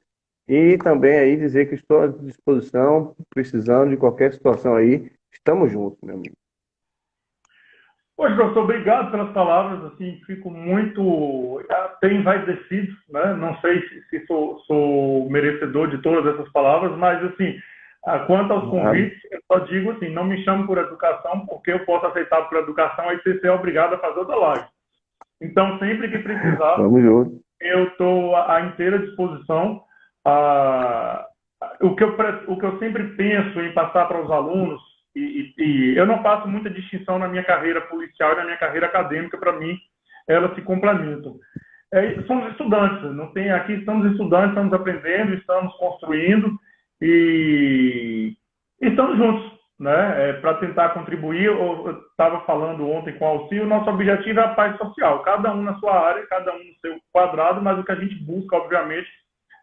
e também aí dizer que estou à disposição, precisando de qualquer situação aí. Estamos juntos, meu amigo. Pois, professor, obrigado pelas palavras. Assim, fico muito até envaidecido, né? Não sei se sou merecedor de todas essas palavras, mas assim, quanto aos convites, eu só digo assim, não me chame por educação, porque eu posso aceitar por educação e ser obrigado a fazer outra live. Então, sempre que precisar, eu estou à inteira disposição. O que eu sempre penso em passar para os alunos, e eu não faço muita distinção na minha carreira policial e na minha carreira acadêmica. Para mim, elas se complementam. Somos estudantes, não tem aqui, estamos estudantes, estamos aprendendo, estamos construindo e estamos juntos, né? Para tentar contribuir. Eu estava falando ontem com a Alci, o nosso objetivo é a paz social, cada um na sua área, cada um no seu quadrado, mas o que a gente busca, obviamente,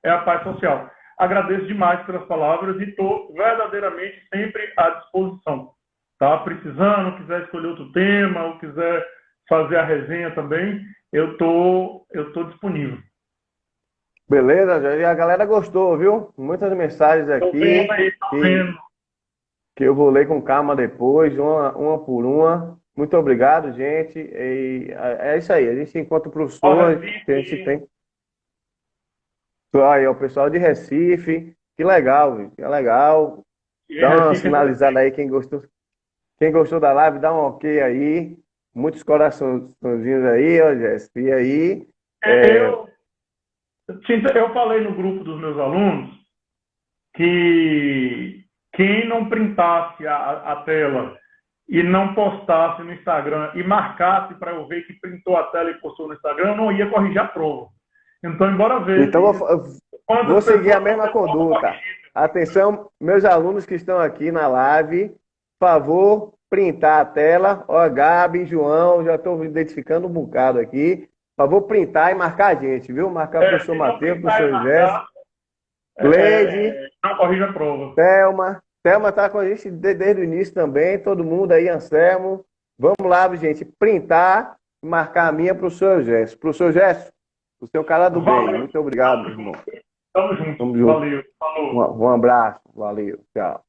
é a paz social. Agradeço demais pelas palavras e estou verdadeiramente sempre à disposição. Tá precisando, quiser escolher outro tema, ou quiser fazer a resenha também, eu tô disponível. Beleza, e a galera gostou, viu? Muitas mensagens aqui. Tô vendo aí, tô vendo. Que eu vou ler com calma depois, uma por uma. Muito obrigado, gente. E é isso aí, a gente encontra o professor, que a gente tem. Aí, o pessoal de Recife, que legal, viu? Que legal. Dá uma sinalizada aí, quem gostou da live, dá um ok aí. Muitos coraçõezinhos aí, ó, Jéssica. E aí. Eu falei no grupo dos meus alunos que quem não printasse a tela e não postasse no Instagram e marcasse para eu ver que printou a tela e postou no Instagram, eu não ia corrigir a prova. Então, embora veja. Então, vou seguir a mesma conduta. Atenção, meus alunos que estão aqui na live, por favor, printar a tela. Ó, Gabi, João, já estou identificando um bocado aqui. Por favor, printar e marcar a gente, viu? Marcar o professor Matheus, o professor Jéssica, Cleide. Não corrija a prova. Thelma está com a gente desde o início também. Todo mundo aí, Anselmo. Vamos lá, gente, printar e marcar a minha, professor Jéssica. Professor Jéssica, o seu cara do bem. Muito obrigado, meu irmão. Tamo junto. Valeu. Falou. Um abraço. Valeu. Tchau.